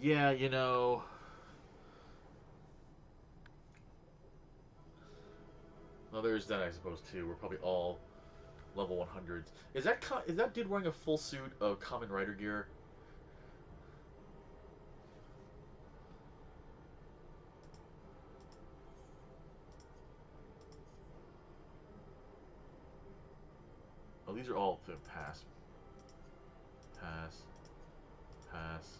Speaker 1: Yeah, you know. Well, there's that, I suppose, too. We're probably all level 100s. Is that dude wearing a full suit of Common Rider gear? Oh, these are all pass, pass, pass.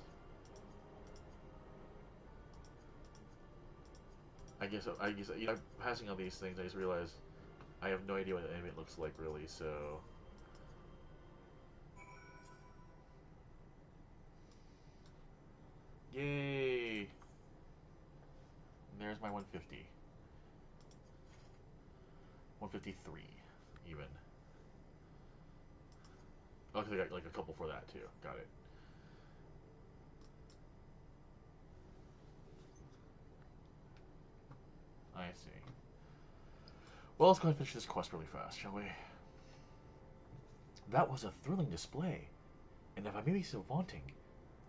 Speaker 1: I guess you know, passing on these things, I just realized I have no idea what the enemy looks like really. So yay! And there's my 150, 153 even. Oh, 'cause I got like a couple for that too. Got it. see. Well, let's go ahead and finish this quest really fast, shall we? That was a thrilling display, and if I may be so vaunting,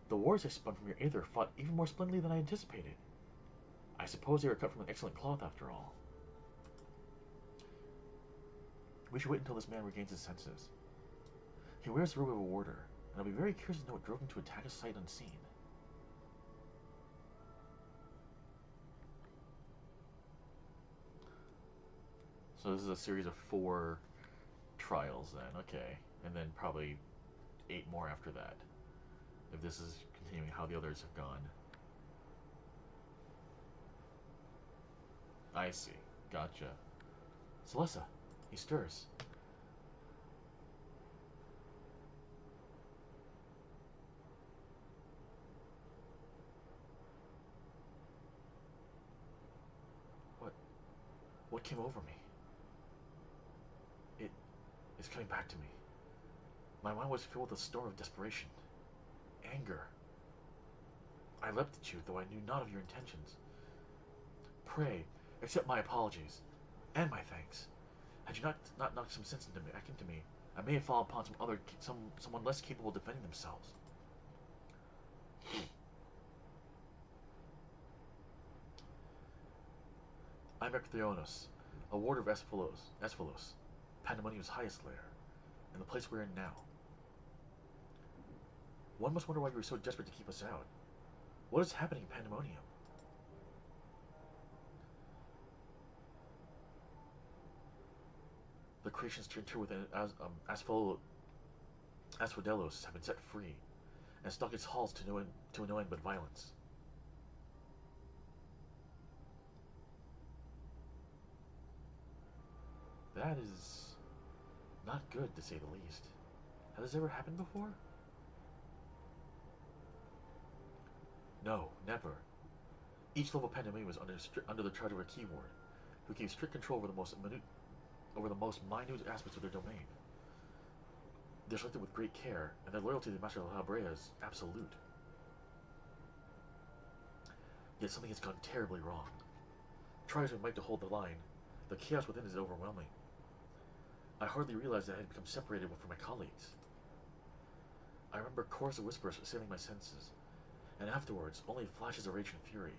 Speaker 1: the warriors I spun from your aether fought even more splendidly than I anticipated. I suppose they were cut from an excellent cloth after all. We should wait until this man regains his senses. He wears the robe of a warder, and I'll be very curious to know what drove him to attack us sight unseen. So this is a series of 4 trials then, okay. And then probably 8 more after that. If this is continuing how the others have gone. I see. Gotcha. Celessa, he stirs. What came over me? It is coming back to me. My mind was filled with a storm of desperation. Anger. I leapt at you, though I knew not of your intentions. Pray, accept my apologies, and my thanks. Had you not knocked some sense back into me, I may have fallen upon someone less capable of defending themselves. I'm Ectheonos, a ward of Asphalos, Pandemonium's highest lair, and the place we're in now. One must wonder why you were so desperate to keep us out. What is happening in Pandemonium? The creations turned within Asphodelos have been set free, and stalk its halls to no end but violence. That is not good, to say the least. Has this ever happened before? No, never. Each level Pandemonium was under the charge of a key ward, who keeps strict control over the most minute aspects of their domain. They're selected with great care, and their loyalty to the Master of La Brea is absolute. Yet something has gone terribly wrong. Try as we might to hold the line, the chaos within is overwhelming. I hardly realized that I had become separated from my colleagues. I remember a chorus of whispers assailing my senses, and afterwards only flashes of rage and fury.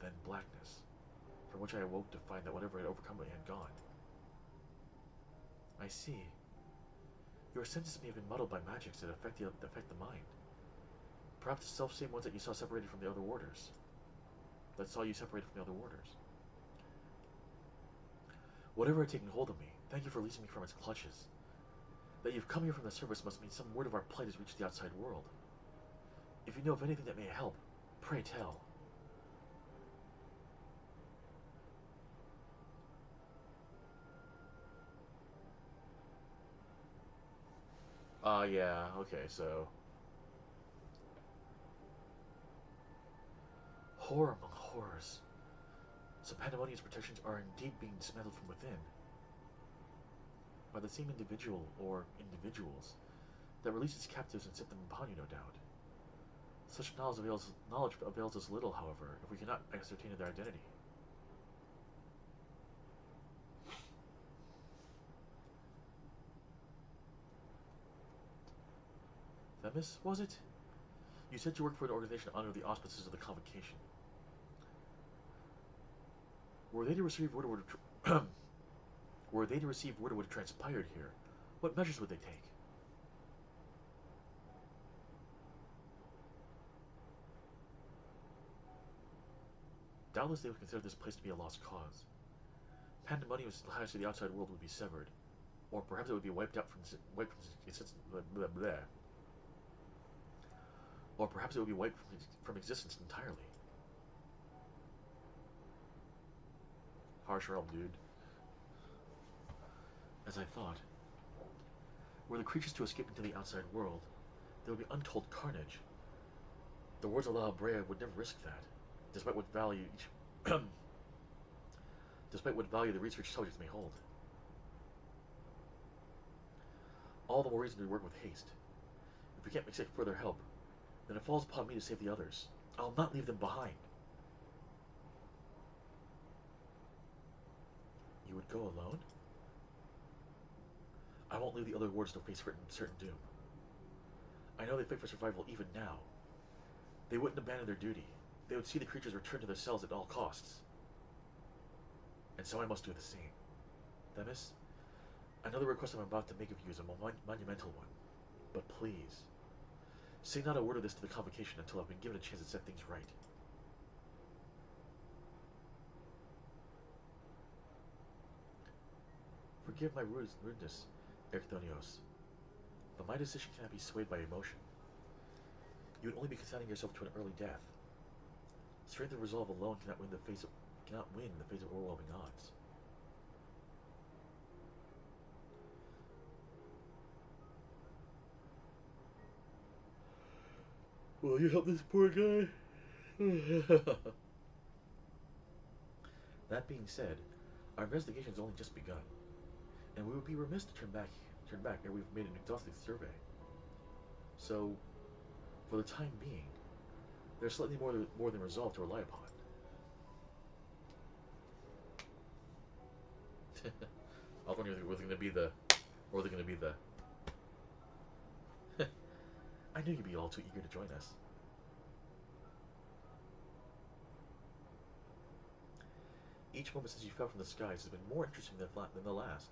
Speaker 1: Then blackness, from which I awoke to find that whatever had overcome me had gone. I see. Your senses may have been muddled by magics that affect the mind. Perhaps the self-same ones that you saw separated from the other warders. That saw you separated from the other warders. Whatever had taken hold of me, thank you for releasing me from its clutches. That you've come here from the surface must mean some word of our plight has reached the outside world. If you know of anything that may help, pray tell. Yeah, okay, so... Horror among horrors. So Pandemonium's protections are indeed being dismantled from within. By the same individual, or individuals, that released its captives and set them upon you, no doubt. Such knowledge avails us little, however, if we cannot ascertain their identity. Themis, was it? You said you worked for an organization under the auspices of the Convocation. Were they to receive word of what had transpired here, what measures would they take? Doubtless they would consider this place to be a lost cause. Pandemonium's ties to the outside world would be severed, or perhaps it would be wiped from existence entirely. Harsh realm, dude. As I thought, were the creatures to escape into the outside world, there would be untold carnage. The wards of La Brea would never risk that, despite what value the research subjects may hold. All the more reason to work with haste. If we can't accept further help, then it falls upon me to save the others. I'll not leave them behind. you would go alone? I won't leave the other wardens to face certain doom. I know they fight for survival even now. They wouldn't abandon their duty. They would see the creatures return to their cells at all costs. And so I must do the same. Themis, I know the request I'm about to make of you is a monumental one. But please, say not a word of this to the convocation until I've been given a chance to set things right. Forgive my rudeness, Erchthonios, but my decision cannot be swayed by emotion. You would only be consigning yourself to an early death. Strength and resolve alone cannot win in the face of overwhelming odds. Will you help this poor guy? That being said, our investigation has only just begun, and we would be remiss to turn back ere we've made an exhaustive survey. So, for the time being, there's slightly more than resolve to rely upon. I was wondering, was it going to be the, or was it going to be the? I knew you'd be all too eager to join us. Each moment since you fell from the skies has been more interesting than the last.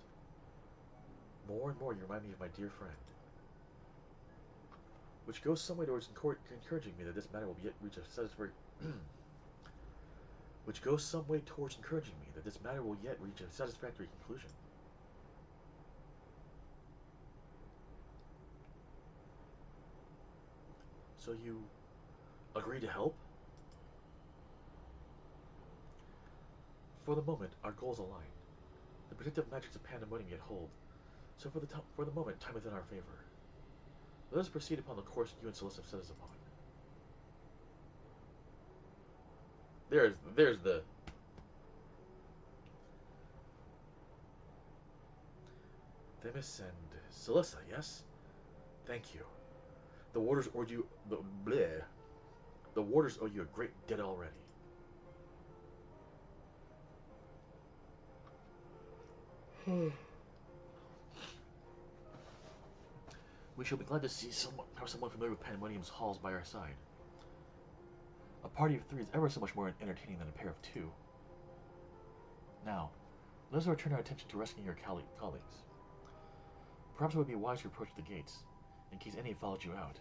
Speaker 1: More and more you remind me of my dear friend. Which goes some way towards encouraging me that this matter will yet reach a satisfactory conclusion. So you agree to help? For the moment, our goals align. The protective magics of pandemonium yet hold, so for the moment, time is in our favor. Let us proceed upon the course you and Celeste have set us upon. There's the... Themis and Celeste, yes? Thank you. The warders owed you... The warders owe you a great debt already. We shall be glad to see someone familiar with Pandemonium's halls by our side. A party of three is ever so much more entertaining than a pair of two. Now, let us return our attention to rescuing your colleagues. Perhaps it would be wise to approach the gates, in case any followed you out.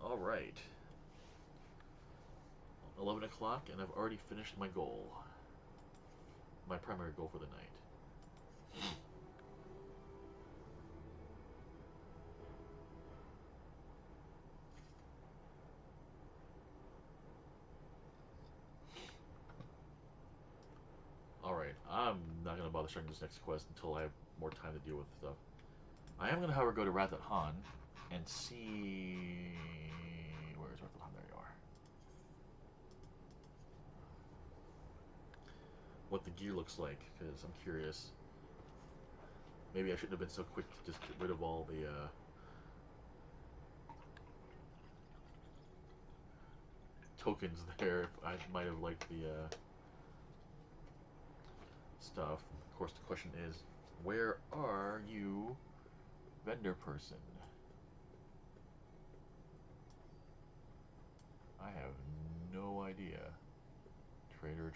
Speaker 1: Alright. 11 o'clock, and I've already finished my goal. My primary goal for the night. Alright, I'm not going to bother starting this next quest until I have more time to deal with stuff. I am going to, however, go to Rathat Han and see... Where is Rathat Han? There you are. What the gear looks like, because I'm curious. Maybe I shouldn't have been so quick to just get rid of all the tokens there. I might have liked the stuff. Of course, the question is, where are you, vendor person? I have no idea. Trader,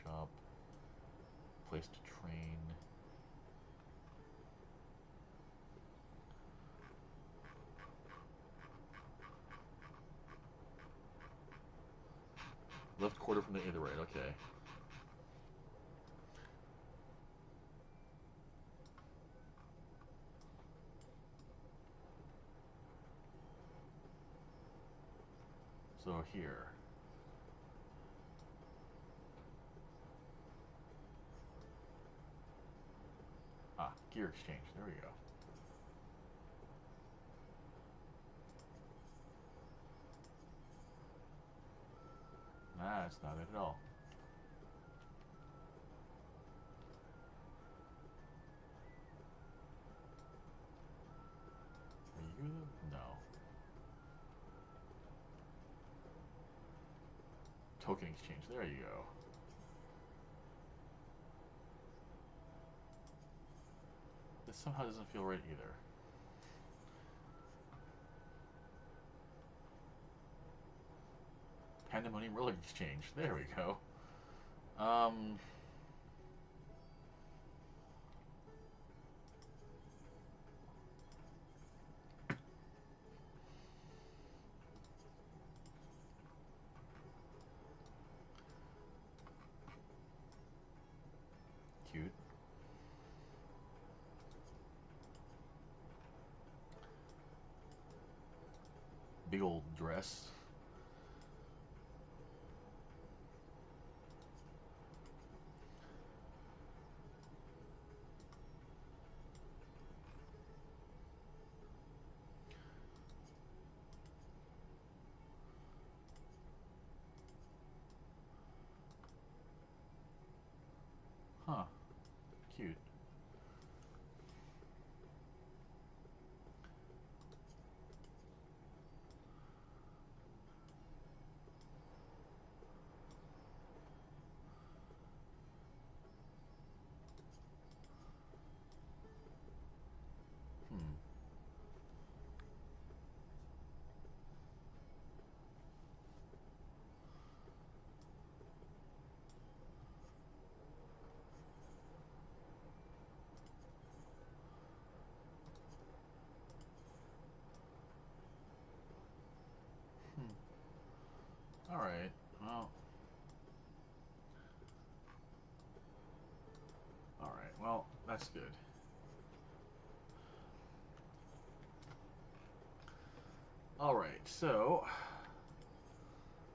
Speaker 1: shop, place to train. Left quarter from the either right, okay. So here. Ah, gear exchange, there we go. Nah, it's not it at all. Are token exchange. There you go. This somehow doesn't feel right either. Pandemonium Relic Exchange. There we go. Cute. Big old dress. Huh. Cute. Hmm. Hmm. Alright. Well. Alright. Well, that's good. Alright, so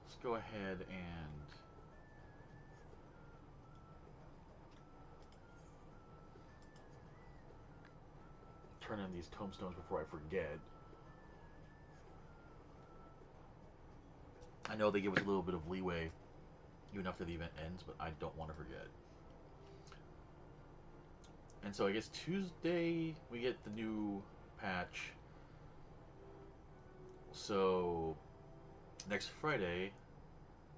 Speaker 1: let's go ahead and turn in these tombstones before I forget. I know they give us a little bit of leeway even after the event ends, but I don't want to forget. And so I guess Tuesday we get the new patch. So next Friday,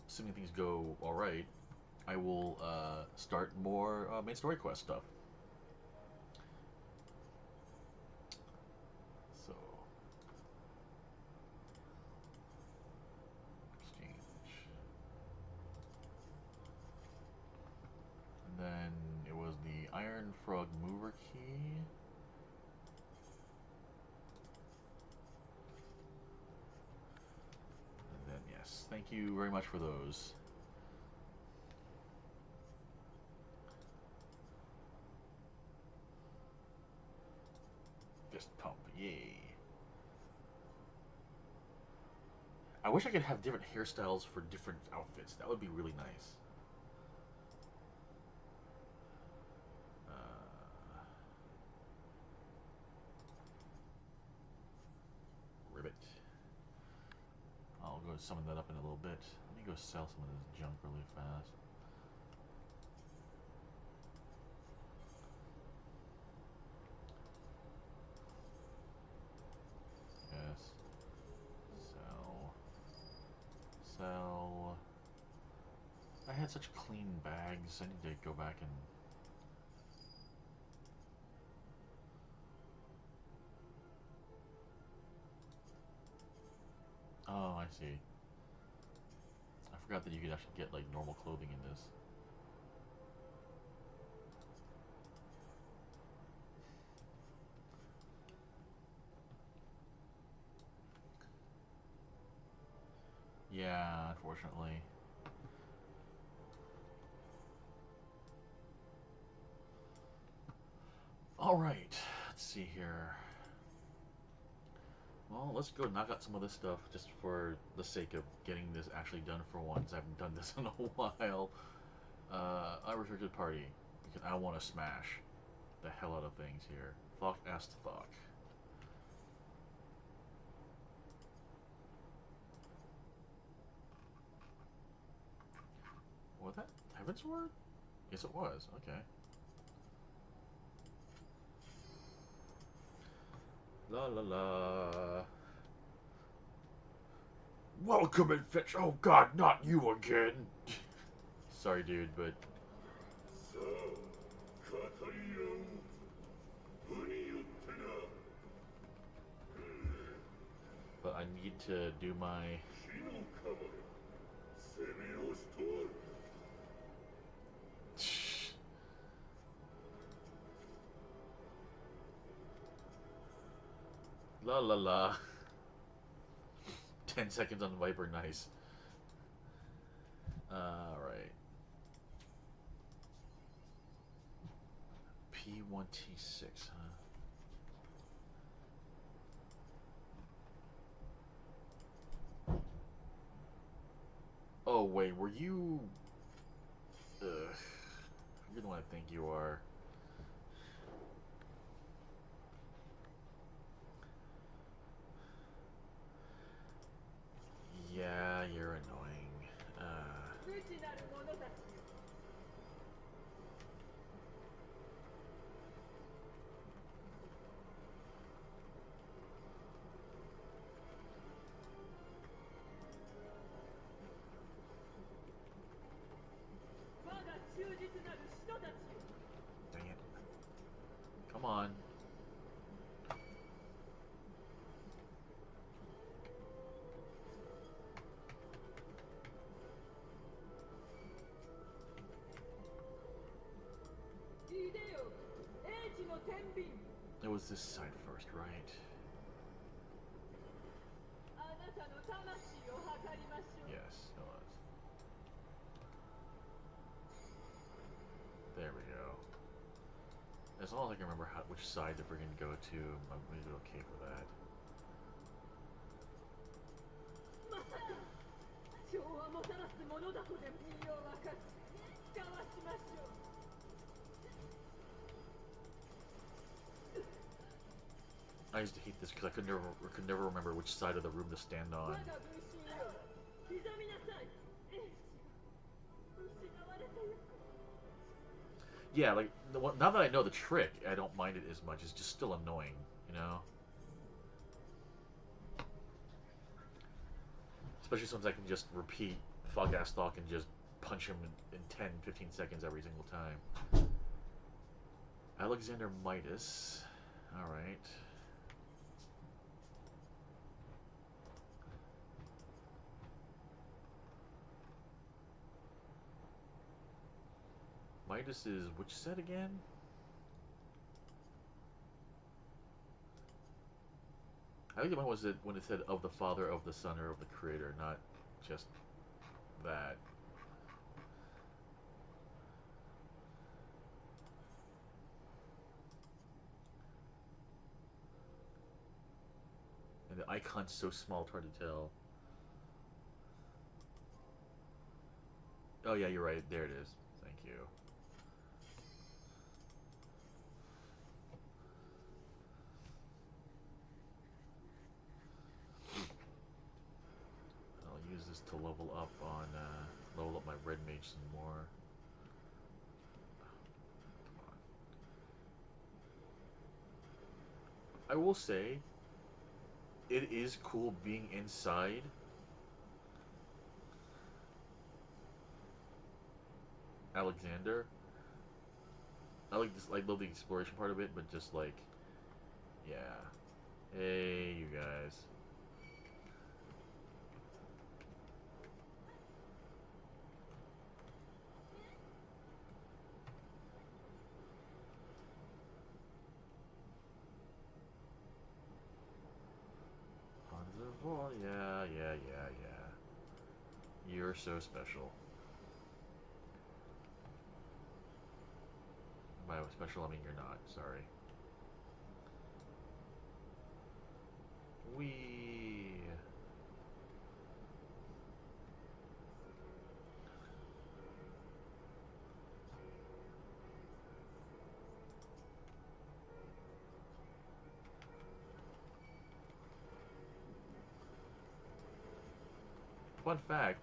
Speaker 1: assuming things go alright, I will start more main story quest stuff. So, exchange. And then it was the Iron Frog Mover Key. And then, yes, thank you very much for those. Fist pump, yay. I wish I could have different hairstyles for different outfits. That would be really nice. Ribbit. I'll go summon that up in a little bit. Let me go sell some of this junk really fast. Yes. Sell. Sell. I had such clean bags. I need to go back and... Oh, I see. I forgot that you could actually get, like, normal clothing in this. Yeah, unfortunately. Alright, let's see here. Well, let's go knock out some of this stuff just for the sake of getting this actually done for once. I haven't done this in a while. Unrestricted party, because I want to smash the hell out of things here. Thok asked Thok. Was that Heaven's Word? Yes, it was. Okay. La la la. Welcome and fetch. Oh God, not you again. Sorry, dude, but. But I need to do my. La la la. 10 seconds on Viper, nice. Alright. P1T6, huh? Oh, wait, were you... Ugh. You're the one I think you are. Yeah, you're annoying. Dang it. Come on. It was this side first, right? Yes, it was. There we go. As long as I can remember which side that we're going to go to, I'm going to be okay for that. I used to hate this because I could never remember which side of the room to stand on. Yeah, like now that I know the trick, I don't mind it as much. It's just still annoying, you know. Especially since I can just repeat Fog-Ass Stalk and just punch him in 10, 15 seconds every single time. Alexander Midas. Alright. Midas is which set again? I think the one was it when it said of the Father, of the Son, or of the Creator, not just that. And the icon's so small, it's hard to tell. Oh yeah, you're right. There it is. Thank you. I'll use this to level up my red mage some more. I will say, it is cool being inside. Alexander. I like this. I love the exploration part of it, but just like, yeah. Hey, you guys. Yeah, yeah, yeah, yeah. You're so special. By special, I mean you're not. Sorry. We. Fun fact: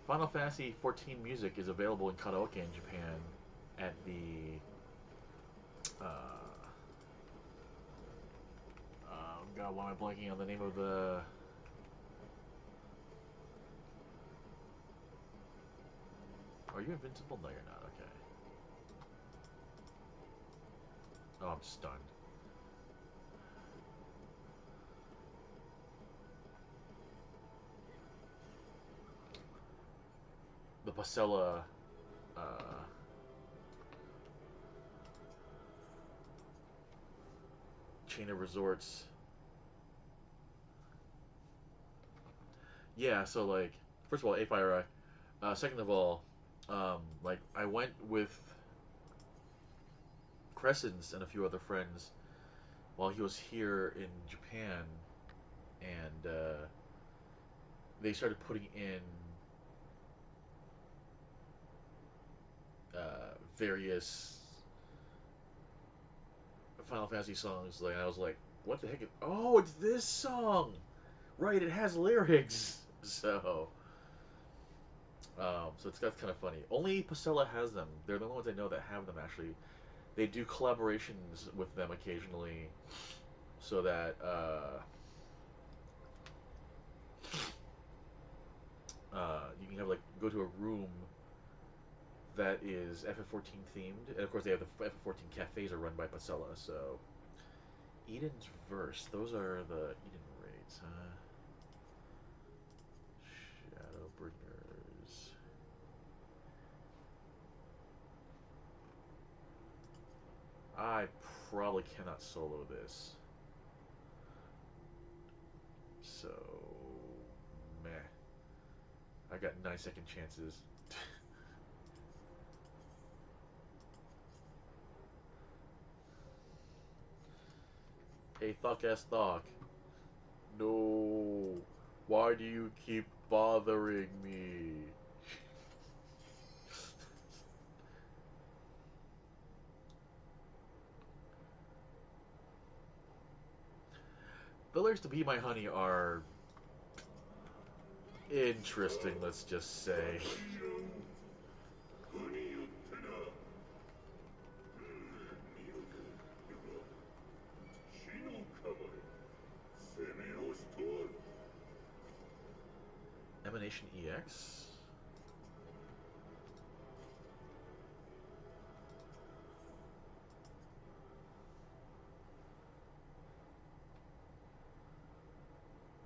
Speaker 1: Final Fantasy 14 music is available in karaoke in Japan at the. Oh God, why am I blanking on the name of the Are you invincible? No, you're not. Okay. Oh, I'm stunned. The Pasella, chain of resorts. Yeah, so like, first of all, AFIRI. Second of all, like I went with Crescents and a few other friends while he was here in Japan, and they started putting in various Final Fantasy songs. Like I was like, "What the heck? Oh, it's this song, right? It has lyrics." So that's kind of funny. Only Pasella has them. They're the only ones I know that have them. Actually, they do collaborations with them occasionally, so that you can have like go to a room that is FF14 themed, and of course they have the FF14 cafes are run by Pasella. So Eden's Verse, those are the Eden raids, huh? Shadowbringers. I probably cannot solo this, so meh. I got 9-second chances. Hey, Thok ass Thok. No. Why do you keep bothering me? The lyrics to Be My Honey are interesting, let's just say. Emanation EX?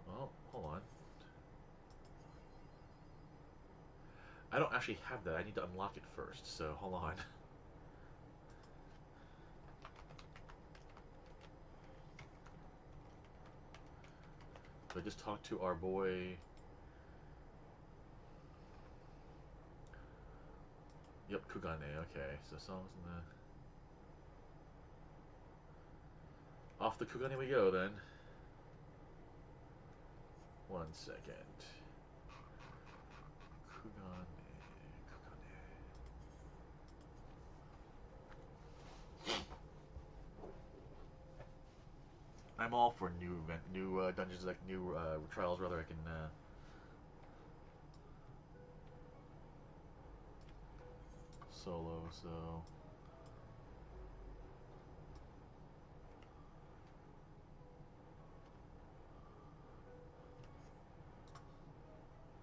Speaker 1: Well, hold on. I don't actually have that. I need to unlock it first, so hold on. So I just talked to our boy. Yep, Kugane. Okay, so songs in the. Off the Kugane we go then. 1 second. Kugane. I'm all for new dungeons, like new trials. Rather, I can. Solo. So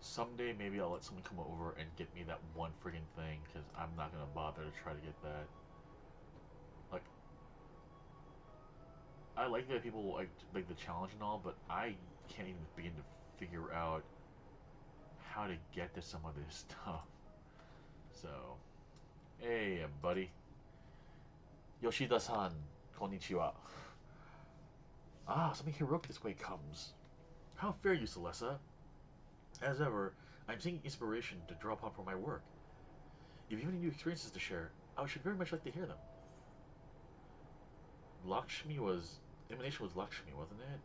Speaker 1: someday maybe I'll let someone come over and get me that one friggin' thing, because I'm not gonna bother to try to get that. Like, I like that people like the challenge and all, but I can't even begin to figure out how to get to some of this stuff. So, hey, buddy. Yoshida-san, konnichiwa. Ah, something heroic this way comes. How fare you, Celessa? As ever, I'm seeking inspiration to draw upon for my work. If you have any new experiences to share, I should very much like to hear them. Lakshmi was... Emanation was Lakshmi, wasn't it?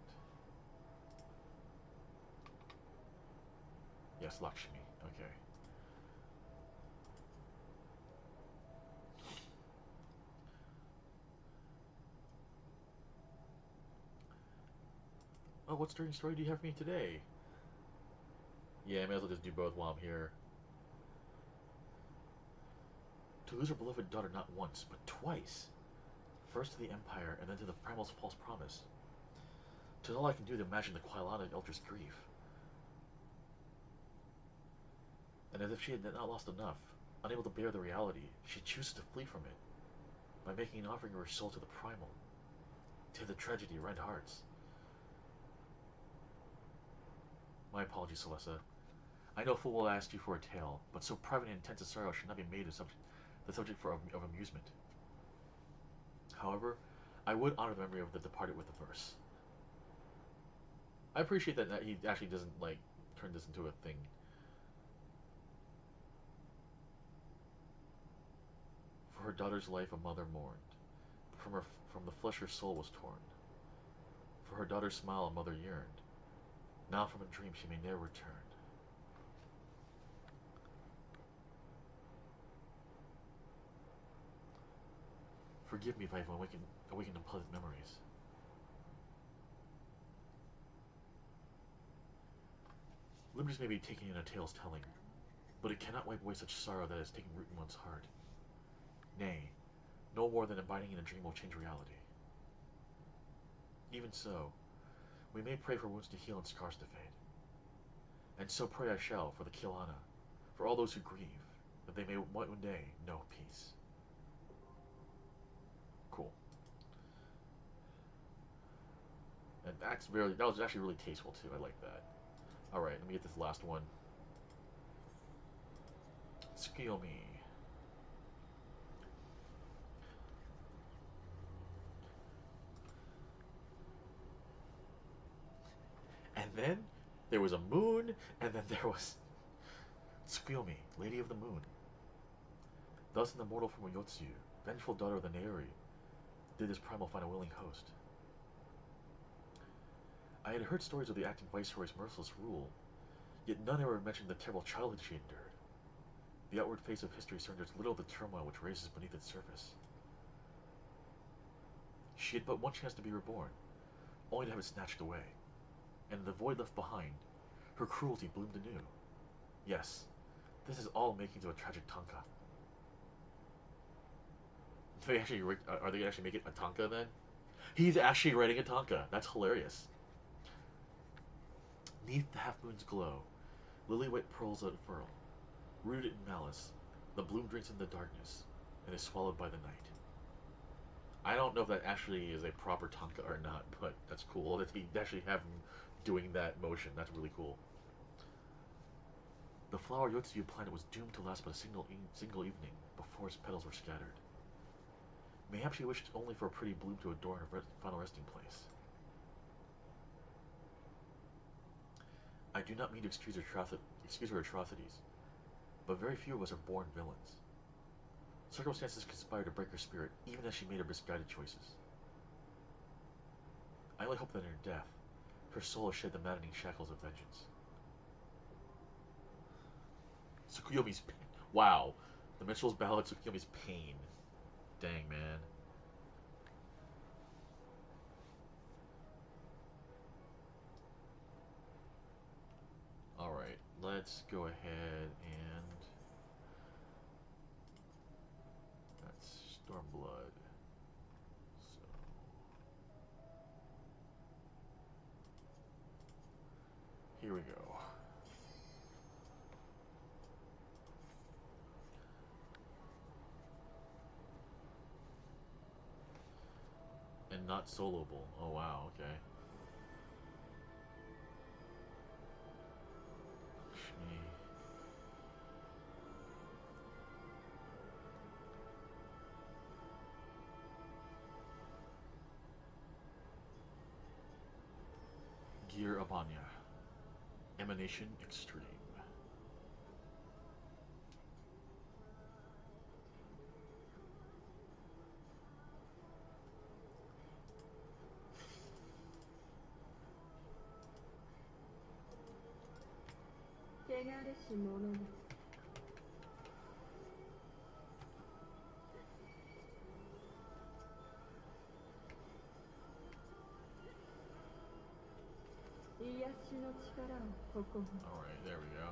Speaker 1: Yes, Lakshmi. Okay. Oh, what stirring story do you have for me today? Yeah, I may as well just do both while I'm here. To lose her beloved daughter not once, but twice. First to the Empire, and then to the Primal's false promise. 'Tis all I can do to imagine the Quilana Elder's grief. And as if she had not lost enough, Unable to bear the reality, she chooses to flee from it by making an offering of her soul to the primal. To the tragedy rend hearts. My apologies, Celessa. I know full well I asked you for a tale, but so private and intense a sorrow should not be made the subject of amusement. However, I would honor the memory of the departed with a verse. I appreciate that he actually doesn't, like, turn this into a thing. For her daughter's life a mother mourned. From the flesh her soul was torn. For her daughter's smile a mother yearned. Now from a dream she may ne'er return. Forgive me if I have awakened unpleasant memories. Liberties may be taken in a tale's telling, but it cannot wipe away such sorrow that has taken root in one's heart. Nay, no more than abiding in a dream will change reality. Even so, we may pray for wounds to heal and scars to fade. And so pray I shall for the Kilana, for all those who grieve, that they may one day know peace. Cool. And that was actually really tasteful too. I like that. Alright, let me get this last one. Tsukiyomi. And then there was a moon, and then there was Tsukiyomi, Lady of the Moon. Thus in the mortal form of Yotsu, vengeful daughter of the Naori, did this primal find a willing host. I had heard stories of the acting viceroy's merciless rule, yet none ever mentioned the terrible childhood she endured. The outward face of history surrenders little of the turmoil which races beneath its surface. She had but one chance to be reborn, only to have it snatched away. And in the void left behind, her cruelty bloomed anew. Yes, this is all making to a tragic tanka. Are they actually making a tanka then? He's actually writing a tanka. That's hilarious. Neath the half-moon's glow, lily-white pearls unfurl. Rooted in malice, the bloom drinks in the darkness, and is swallowed by the night. I don't know if that actually is a proper tanka or not, but that's cool that he actually have him doing that motion. That's really cool. The flower Yotsuyu planet was doomed to last but a single evening before its petals were scattered. Mayhap she wished only for a pretty bloom to adorn her final resting place. I do not mean to excuse her atrocities, but very few of us are born villains. Circumstances conspired to break her spirit, even as she made her misguided choices. I only hope that in her death, her soul has shed the maddening shackles of vengeance. Tsukuyomi's pain. Wow. The Minstrel's Ballad, Tsukuyomi's pain. Dang, man. Alright, let's go ahead and... That's Stormblood. So... Here we go. And not soloable. Oh wow, okay. Gear Abanya. Emanation Extreme. Alright, there we go.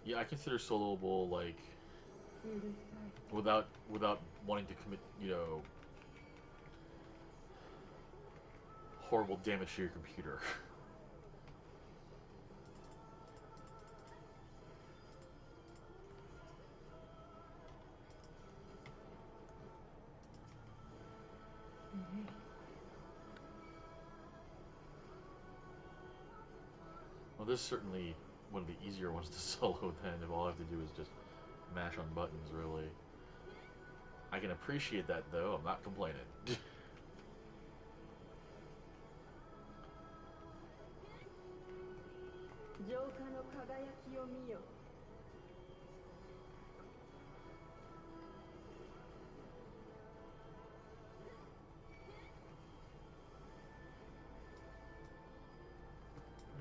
Speaker 1: Yeah, I consider soloable like without wanting to commit, horrible damage to your computer. Well, this is certainly one of the easier ones to solo then, if all I have to do is just mash on buttons, really. I can appreciate that, though. I'm not complaining. Where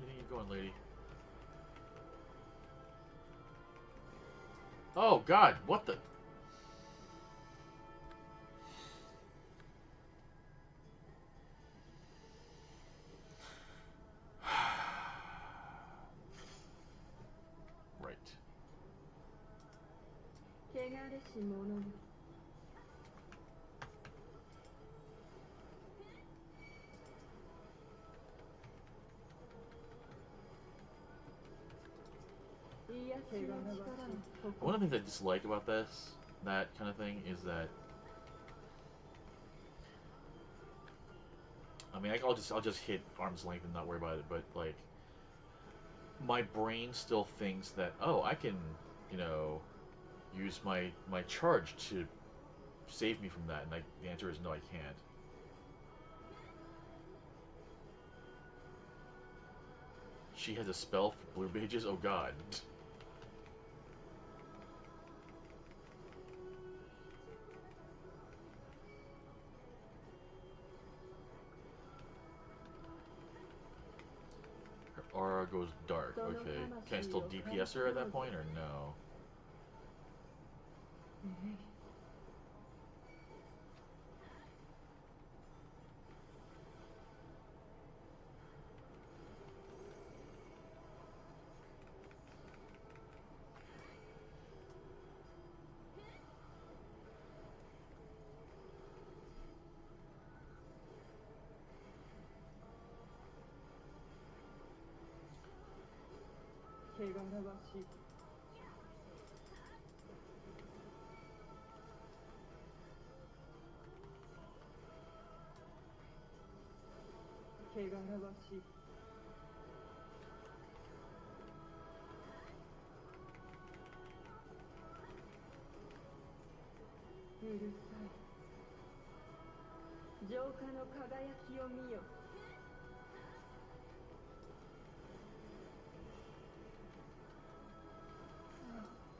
Speaker 1: do you think you're going, lady? Oh, God, what the... Right. One of the things I dislike about that kind of thing, is that... I mean, I'll just hit arm's length and not worry about it, but, like... My brain still thinks that, oh, I can, use my charge to save me from that, and the answer is no, I can't. She has a spell for blue mages? Oh, God. Her aura goes dark. Okay. Can I still DPS her at that point, or no?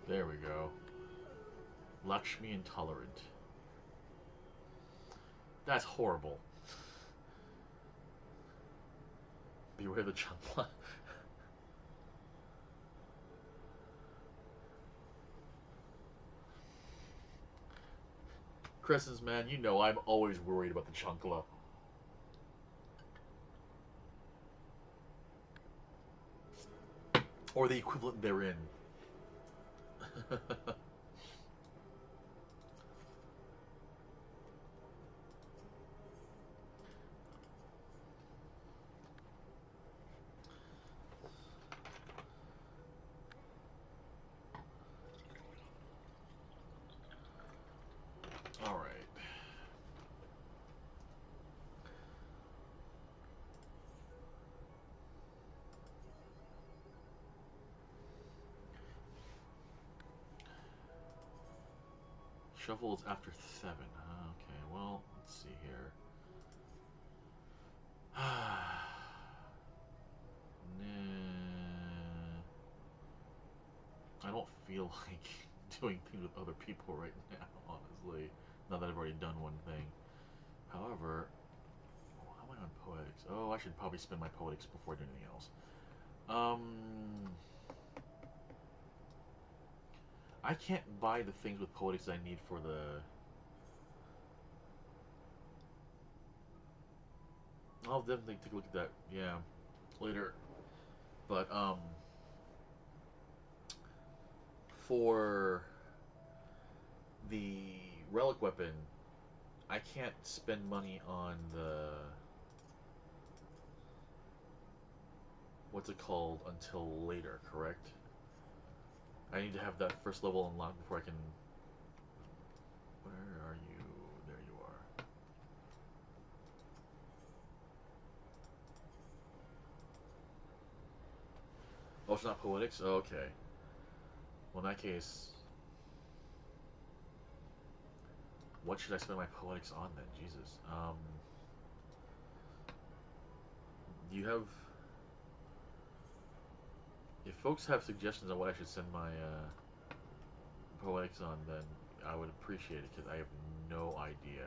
Speaker 1: There we go. Lakshmi intolerant. That's horrible. Beware the Champla. Crescents, man, you know I'm always worried about the Chancla. Or the equivalent therein. Alright. Shuffle is after 7. Okay, well, let's see here. Nah. I don't feel like doing things with other people right now, honestly. Now that I've already done one thing. However, how am I on poetics? Oh, I should probably spend my poetics before doing anything else. I can't buy the things with poetics I need for the. I'll definitely take a look at that. Yeah, later. But for the relic weapon, I can't spend money on the what's it called until later, correct? I need to have that first level unlocked before I can. Where are you? There you are. Oh, it's not poetics? Oh, okay. Well, in that case, what should I spend my poetics on then? Jesus. Do you have. If folks have suggestions on what I should send my poetics on, then I would appreciate it because I have no idea.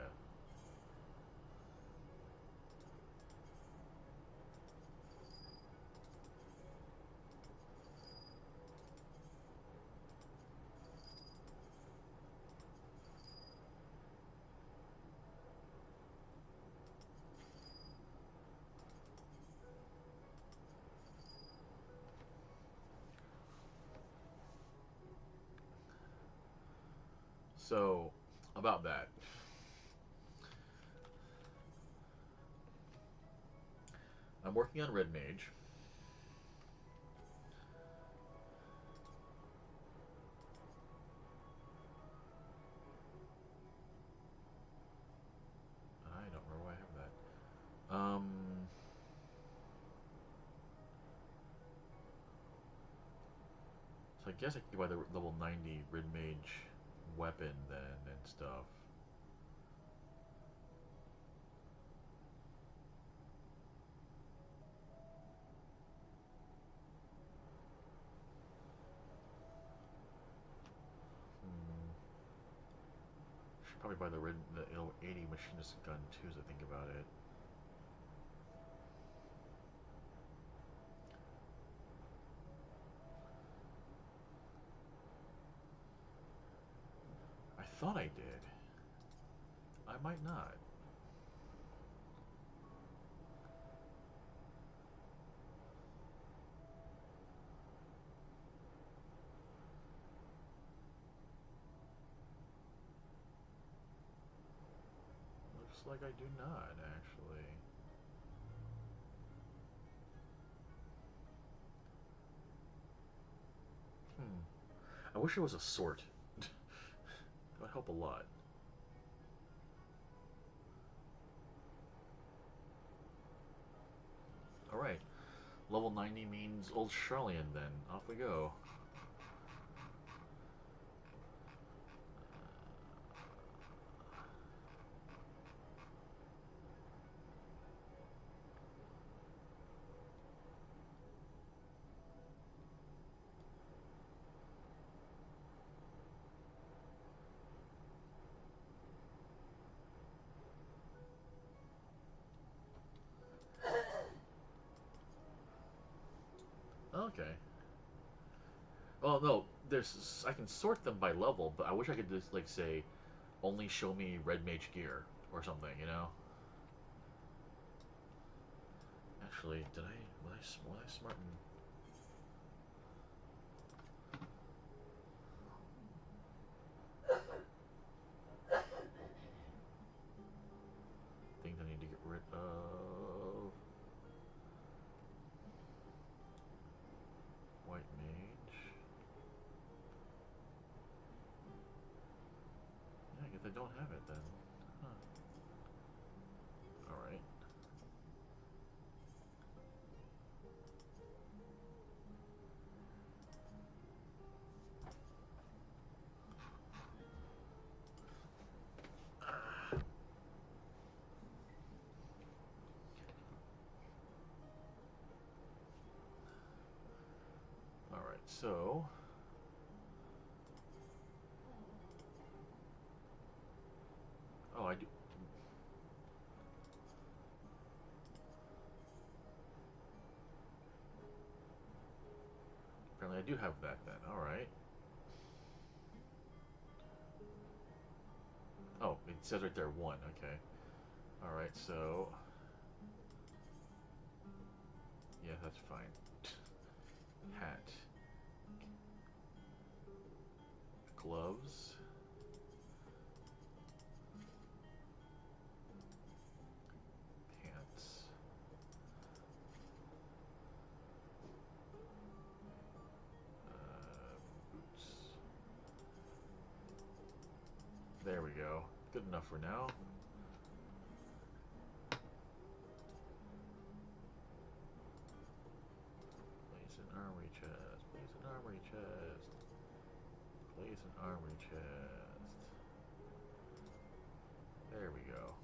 Speaker 1: So, about that. I'm working on Red Mage. I don't remember why I have that. So I guess I could buy the level 90 Red Mage weapon then and stuff. Hmm. Should probably buy the 80 machinist gun too, as I think about it. I thought I did. I might not. Looks like I do not, actually. Hmm. I wish it was a sort. That would help a lot. Alright. Level 90 means Old Charlian then. Off we go. Okay. Well, no, there's I can sort them by level, but I wish I could just like say, only show me red mage gear or something, you know? Actually, was I smart and things I need to get rid of? White mage. Yeah, I guess I don't have it then. Huh. All right. All right. So do. Apparently, I do have that then. All right. Oh, it says right there 1. Okay. All right. So, yeah, that's fine. Hat, gloves, pants. Boots. There we go. Good enough for now. Place an armory chest. Place an armory chest. Place an armory chest. There we go.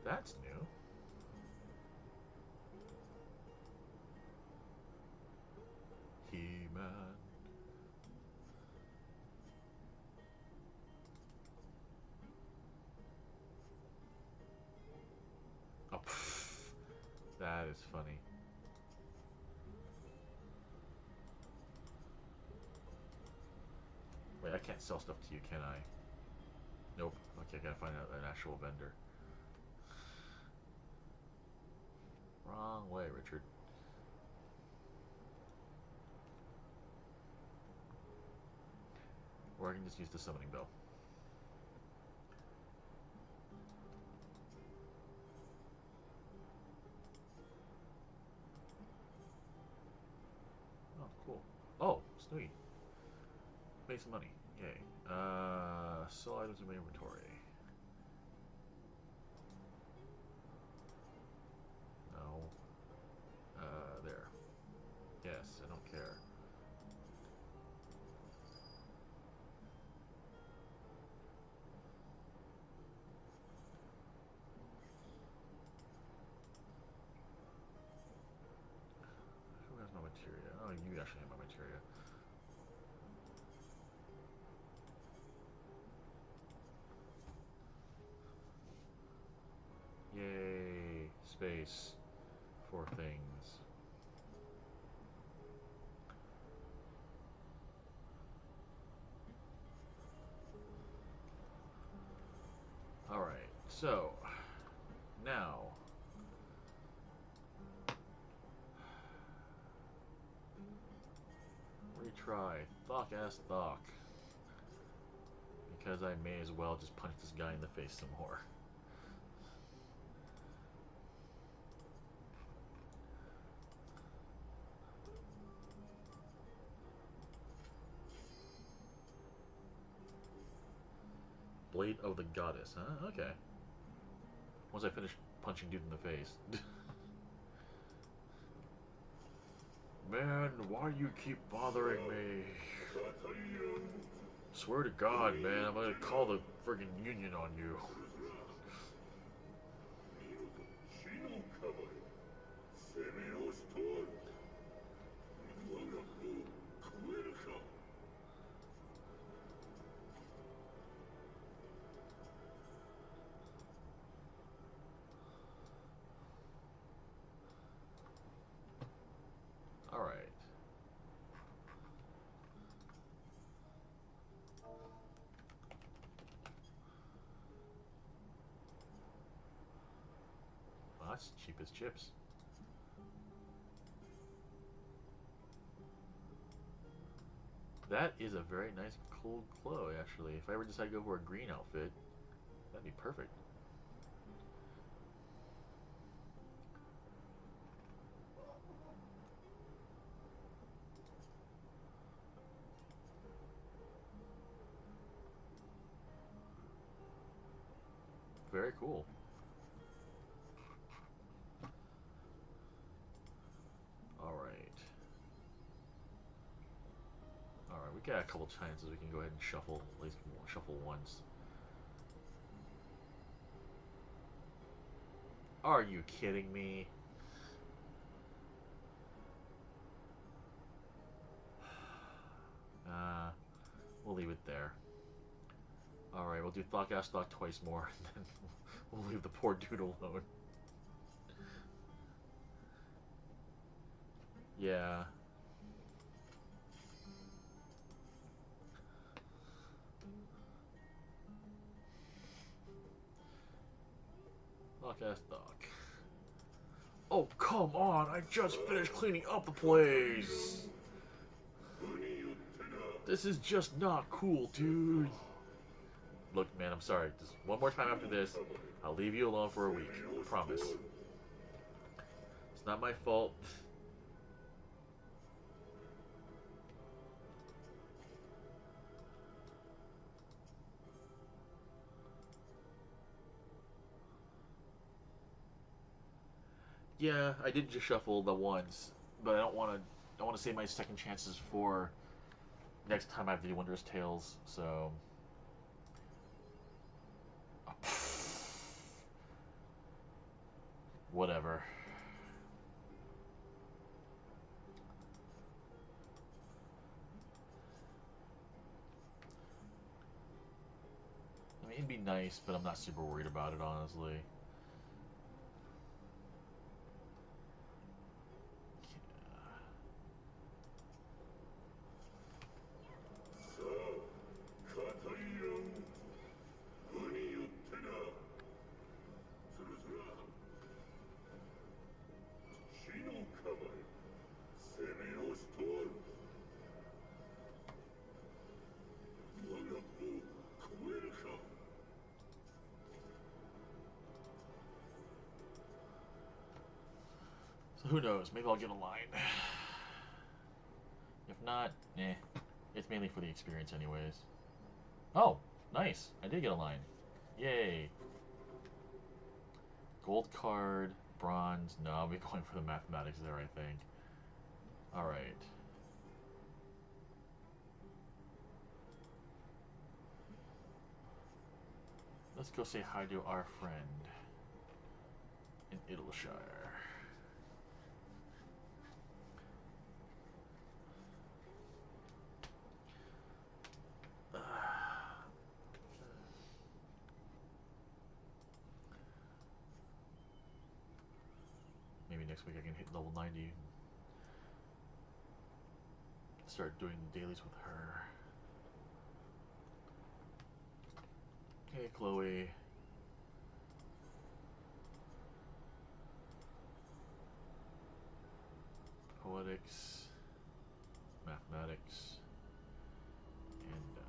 Speaker 1: That's new. He-Man. Oh, pff, that is funny. Wait, I can't sell stuff to you, can I? Nope. Okay, I gotta find out an actual vendor. Wrong way, Richard. Or I can just use the summoning bell. Oh, cool. Oh, sweet. Made some money. Yay. Sell items in my inventory. No. There. Yes, I don't care. Who has my materia? Oh, you actually have my materia. Yay. Space for things. Alright, so now retry Thok ass Thok. Because I may as well just punch this guy in the face some more. Blade of the Goddess, huh? Okay. Once I finish punching dude in the face. Man, why do you keep bothering me? Swear to God, man, I'm gonna call the friggin' union on you. Alright. Well, that's cheap as chips. That is a very nice cool glow, actually. If I ever decide to go for a green outfit, that'd be perfect. Very cool. Alright. Alright, we got a couple chances we can go ahead and shuffle, at least shuffle once. Are you kidding me? We'll leave it there. Alright, we'll do Thought Stock twice more, and then we'll leave the poor dude alone. Yeah. Stock. Oh, come on! I just finished cleaning up the place! This is just not cool, dude. Look, man, I'm sorry. Just one more time after this, I'll leave you alone for a week. I promise. It's not my fault. Yeah, I did just shuffle the ones, but I don't want to. I want to save my second chances for next time I have to do Wondrous Tales. So, whatever. I mean, it'd be nice, but I'm not super worried about it, honestly. So who knows? Maybe I'll get a line. If not, eh. It's mainly for the experience anyways. Oh, nice. I did get a line. Yay. Gold card, bronze. No, I'll be going for the mathematics there, I think. Alright. Let's go say hi to our friend in Idleshire. Maybe next week I can hit level 90. Start doing dailies with her. Hey, Chloe. Poetics, mathematics, and done.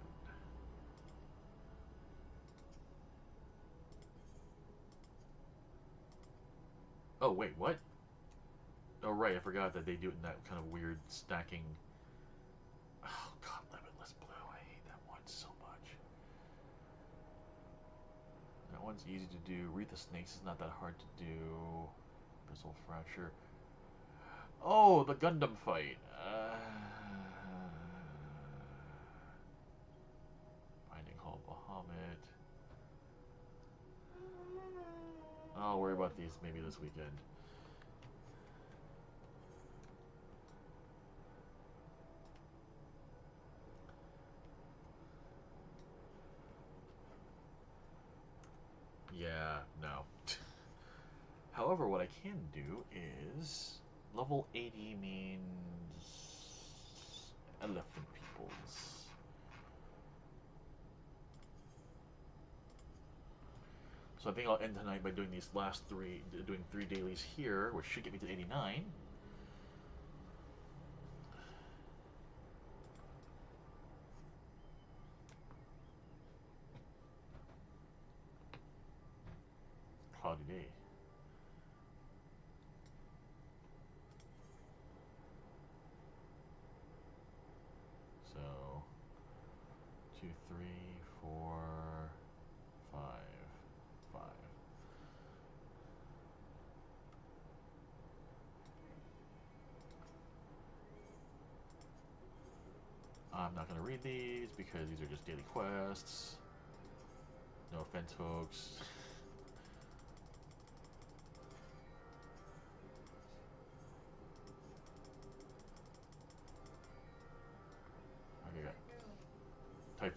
Speaker 1: Oh, wait, what? Oh, right, I forgot that they do it in that kind of weird stacking. Oh, God, Limitless Blue. I hate that one so much. That one's easy to do. Wreath of Snakes is not that hard to do. Bristle Fracture. Oh, the Gundam fight. Binding Hall Bahamut. I'll worry about these maybe this weekend. Yeah, no. However, what I can do is level 80 means elephant peoples. So I think I'll end tonight by doing these last three, doing 3 dailies here, which should get me to 89. Cloudy day. So 2, 3, 4, 5, 5. I'm not going to read these because these are just daily quests. No offense, folks. Okay,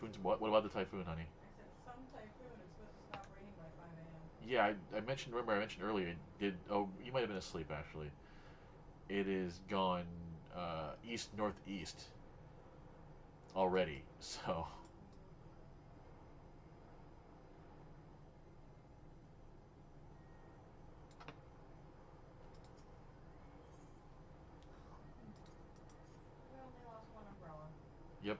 Speaker 1: typhoon's what? What about the typhoon, honey?
Speaker 2: I said some typhoon is supposed to stop raining by 5 a.m.
Speaker 1: Yeah, I mentioned. Remember, I mentioned earlier. Did oh, you might have been asleep actually. It is gone east northeast already. So
Speaker 2: We only lost one umbrella.
Speaker 1: yep.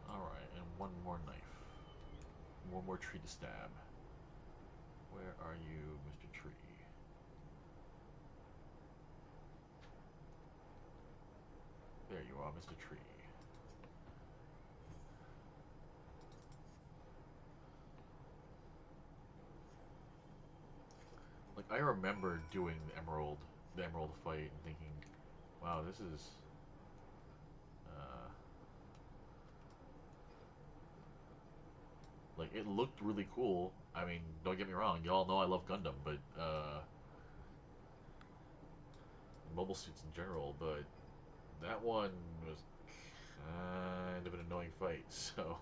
Speaker 1: All right, and one more knife. One more tree to stab. Where are you, Mr. Tree? There you are, Mr. Tree. Like I remember doing the emerald fight, and thinking, "Wow, this is." Uh, like it looked really cool. I mean, don't get me wrong, y'all know I love Gundam, but mobile suits in general. But that one was kind of an annoying fight. So,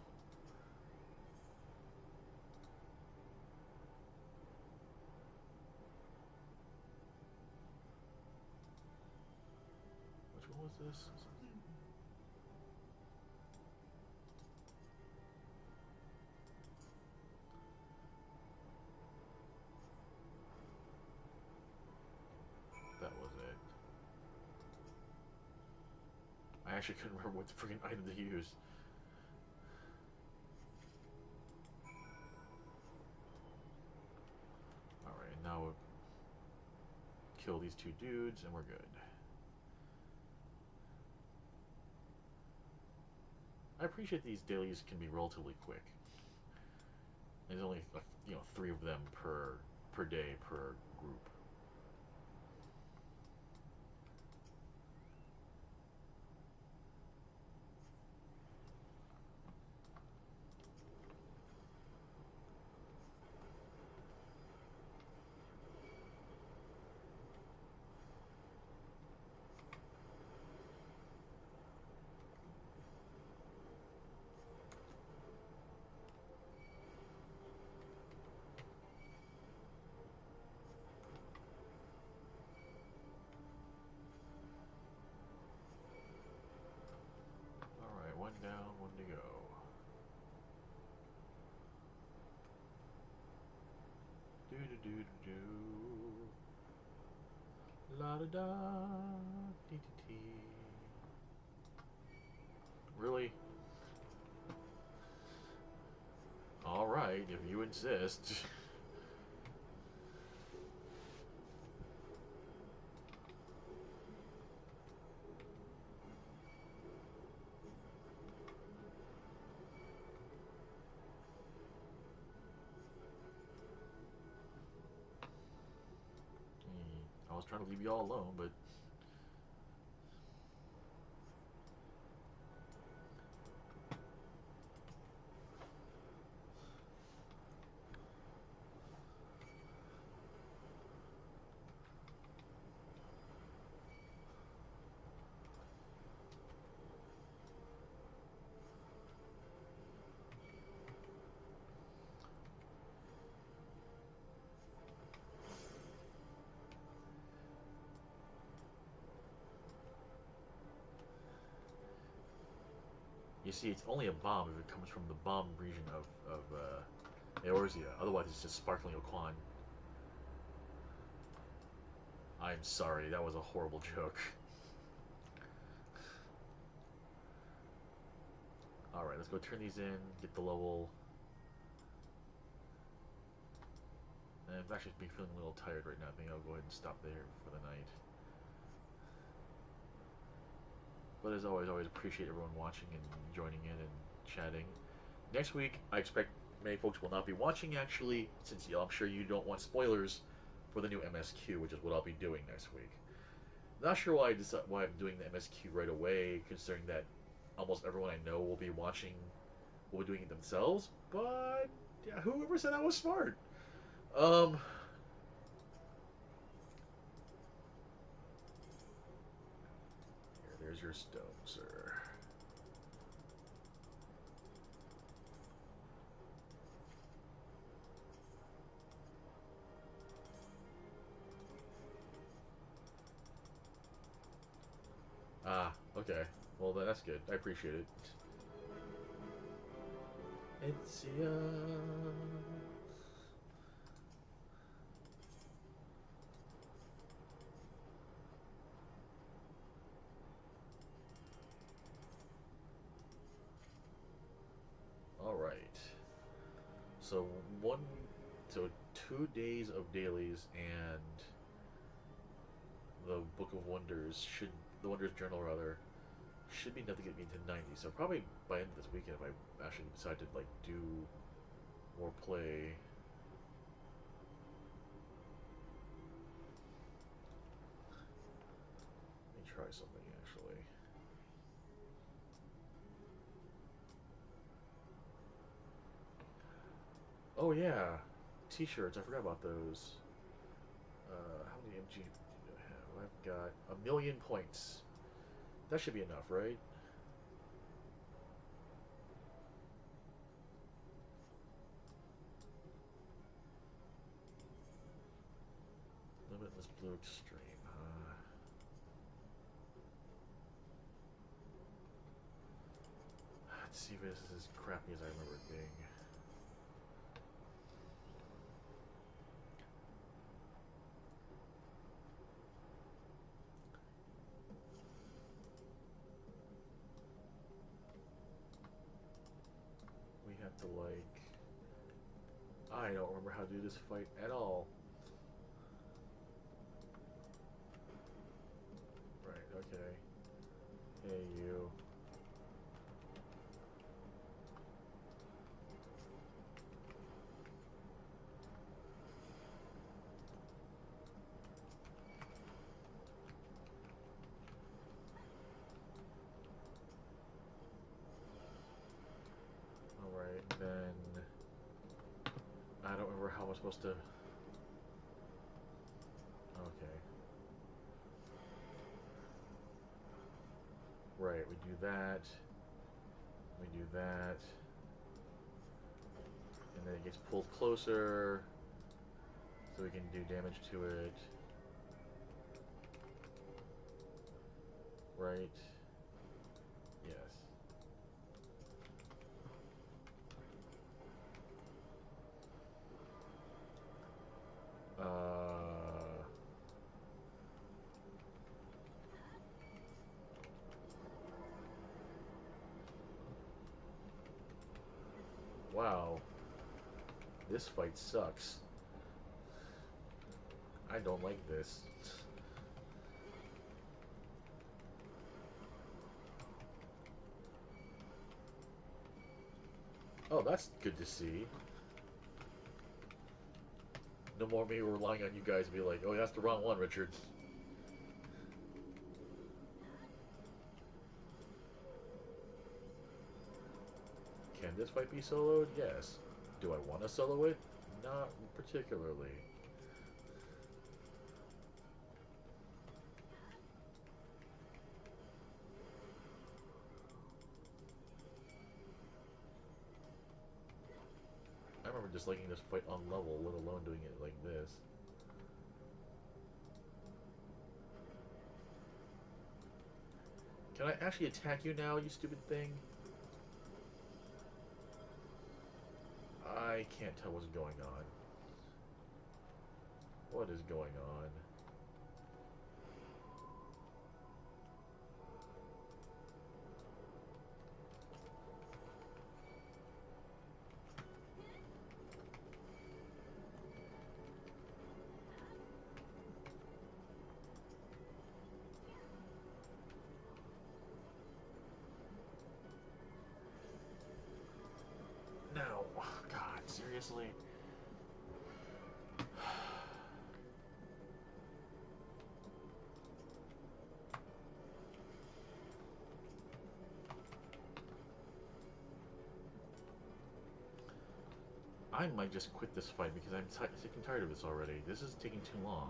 Speaker 1: which one was this? That was it. I actually couldn't remember what the freaking item to use. All right, now we'll kill these two dudes, and we're good. I appreciate these dailies can be relatively quick. There's only 3 of them per day per group. All right, one down, one to go. Do do do do do. La da da. Dee dee dee. Really? All right, if you insist. I was trying to leave you all alone, but you see, it's only a bomb if it comes from the bomb region of Eorzea. Otherwise, it's just sparkling Oquan. I'm sorry, that was a horrible joke. All right, let's go turn these in, get the level. And I'm actually feeling a little tired right now. I think I'll go ahead and stop there for the night. But as always, always appreciate everyone watching and joining in and chatting. Next week, I expect many folks will not be watching actually, since I'm sure you don't want spoilers for the new MSQ, which is what I'll be doing next week. Not sure why I'm doing the MSQ right away, considering that almost everyone I know will be doing it themselves. But yeah, whoever said I was smart? Um, there's your stone, sir. Ah, okay. Well, that's good. I appreciate it. It's all right. So one, so 2 days of dailies and the Book of Wonders should the Wonders Journal rather should be enough to get me to 90. So probably by end of this weekend, if I actually decide to like do more play. Let me try something actually. Oh yeah, T-shirts. I forgot about those. How many MG do I have? I've got 1,000,000 points. That should be enough, right? Limitless Blue Extreme. Let's see if this is as crappy as I remember it being. We have to like. I don't remember how to do this fight at all. Right, okay. Hey, you. Alright, then. I don't remember how I'm supposed to. Okay. Right, we do that. We do that. And then it gets pulled closer. So we can do damage to it. Right. Yes. Wow. This fight sucks. I don't like this. Oh, that's good to see. No more me relying on you guys to be like, oh, that's the wrong one, Richard. Can this fight be soloed? Yes. Do I want to solo it? Not particularly. I remember just liking this fight on level, let alone doing it like this. Can I actually attack you now, you stupid thing? I can't tell what's going on. What is going on? No. God, seriously? I might just quit this fight because I'm sick and tired of this already. This is taking too long.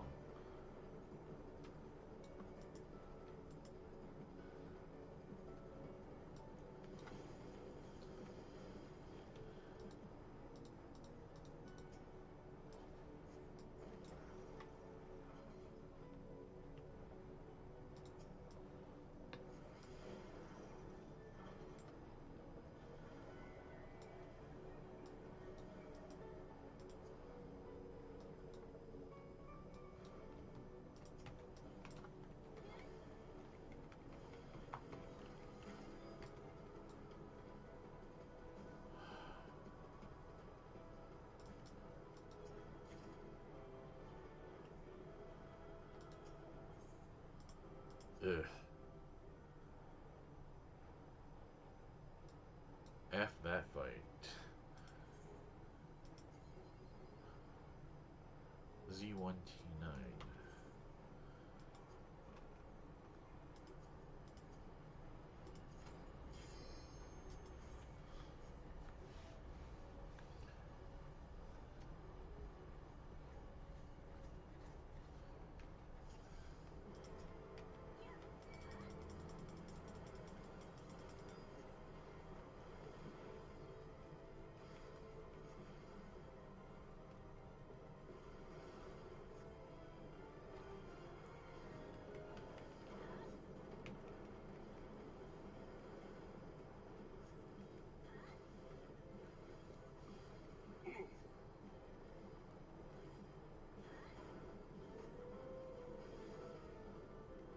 Speaker 1: Ugh. F that fight. Z1T9.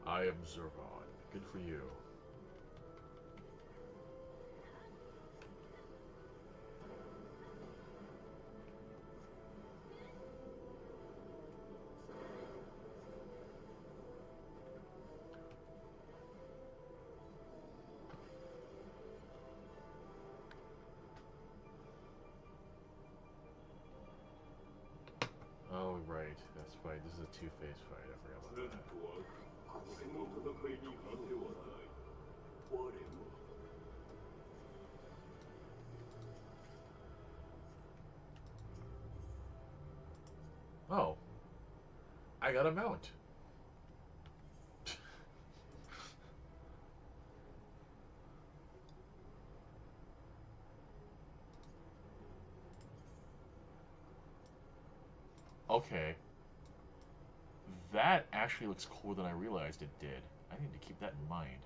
Speaker 1: I am Zervan. Good for you. Oh, right. That's right. This is a two-phase fight. I forgot about that. Oh, I got a mount. Okay. That actually looks cooler than I realized it did. I need to keep that in mind.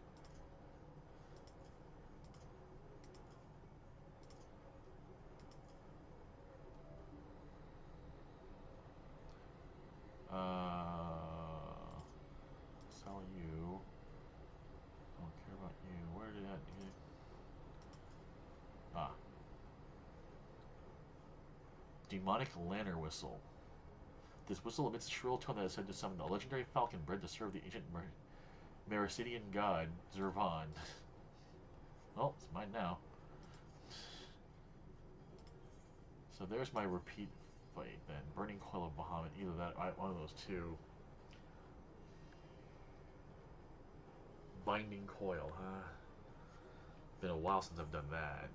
Speaker 1: Sell you. Don't care about you. Where did that get? Ah. Demonic Lantern Whistle. This whistle emits a shrill tone that is said to summon a legendary falcon bred to serve the ancient Mericidian god, Zervan. Well, it's mine now. So there's my repeat fight then. Burning Coil of Bahamut. Either that, one of those two. Binding Coil, huh? Been a while since I've done that.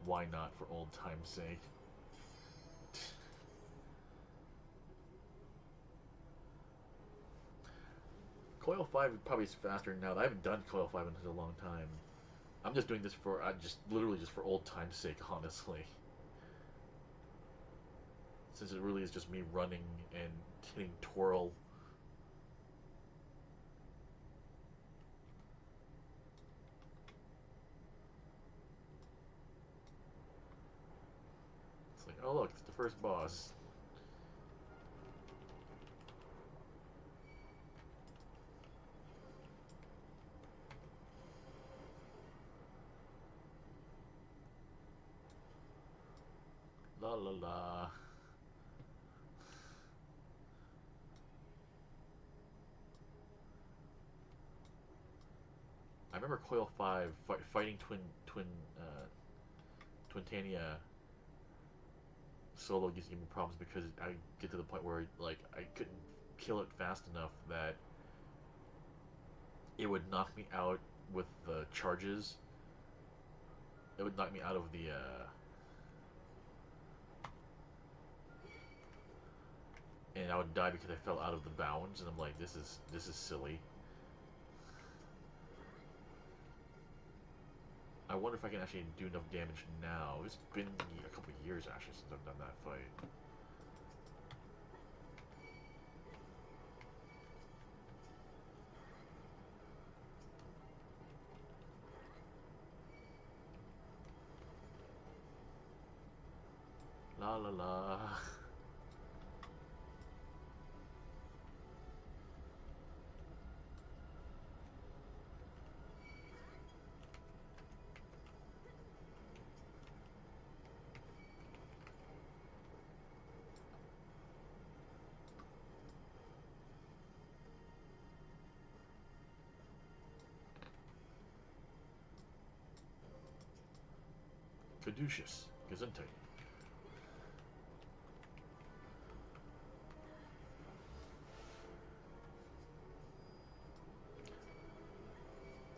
Speaker 1: Why not, for old time's sake? Coil 5 probably is faster now. I haven't done Coil 5 in such a long time. I'm just doing this for, just literally just for old time's sake, honestly. Since it really is just me running and hitting twirl. It's like, oh look, it's the first boss. La la la. I remember Coil 5 fighting Twintania solo gives me problems because I get to the point where like I couldn't kill it fast enough that it would knock me out with the charges. It would knock me out of the and I would die because I fell out of the bounds, and I'm like, this is silly. I wonder if I can actually do enough damage now. It's been a couple of years actually since I've done that fight. La la la. Caduceus. Gesundheit.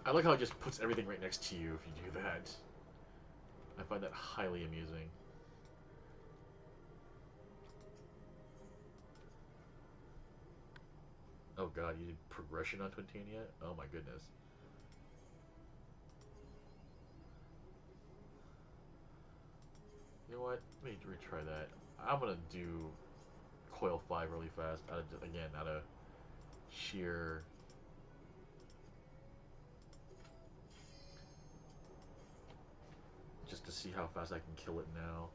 Speaker 1: I like how it just puts everything right next to you if you do that. I find that highly amusing. Oh god, you did progression on Twintania? Oh my goodness. You know what? Let me retry that. I'm gonna do Coil 5 really fast. Again, out of sheer... just to see how fast I can kill it now.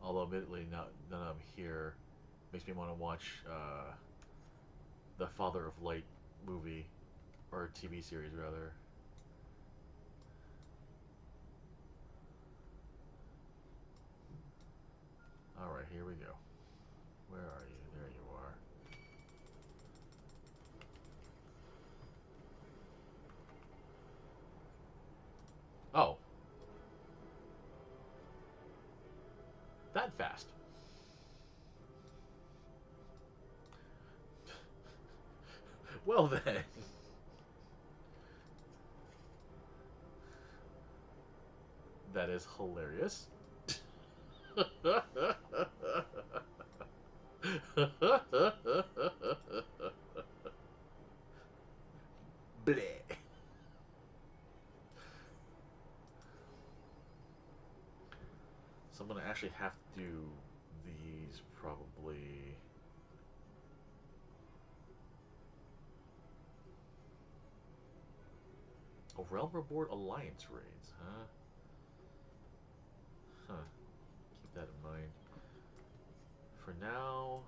Speaker 1: Although admittedly, now that I'm here, makes me want to watch the Father of Light movie, or TV series rather. Alright, here we go. Where are you? There you are. Oh. That fast. Well then. That is hilarious. Bleh. So I'm gonna actually have to do these probably. Oh, Realm Reborn Alliance raids, huh? Huh. Keep that in mind. For now,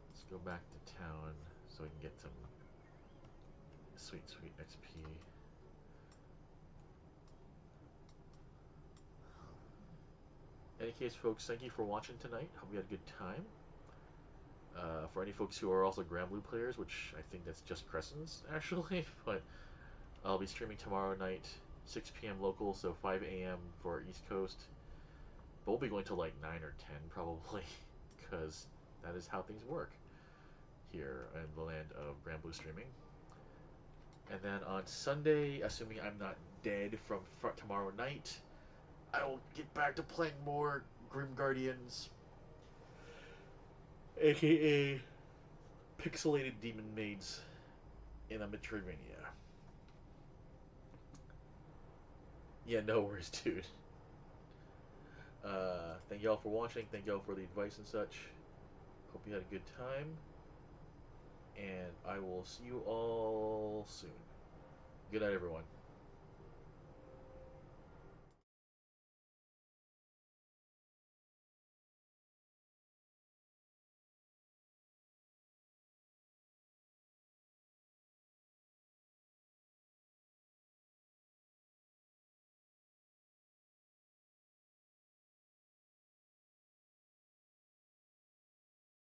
Speaker 1: let's go back to town so we can get some sweet, sweet XP. In any case, folks, thank you for watching tonight. Hope you had a good time. For any folks who are also Granblue players, which I think that's just Crescents, actually, but I'll be streaming tomorrow night, 6 p.m. local, so 5 a.m. for East Coast. But we'll be going to like 9 or 10 probably, because that is how things work here in the land of Granblue streaming. And then on Sunday, assuming I'm not dead from tomorrow night, I will get back to playing more Grim Guardians, aka pixelated demon maids in a Metroidvania. Yeah, no worries, dude. Thank y'all for watching. Thank y'all for the advice and such. Hope you had a good time. And I will see you all soon. Good night, everyone.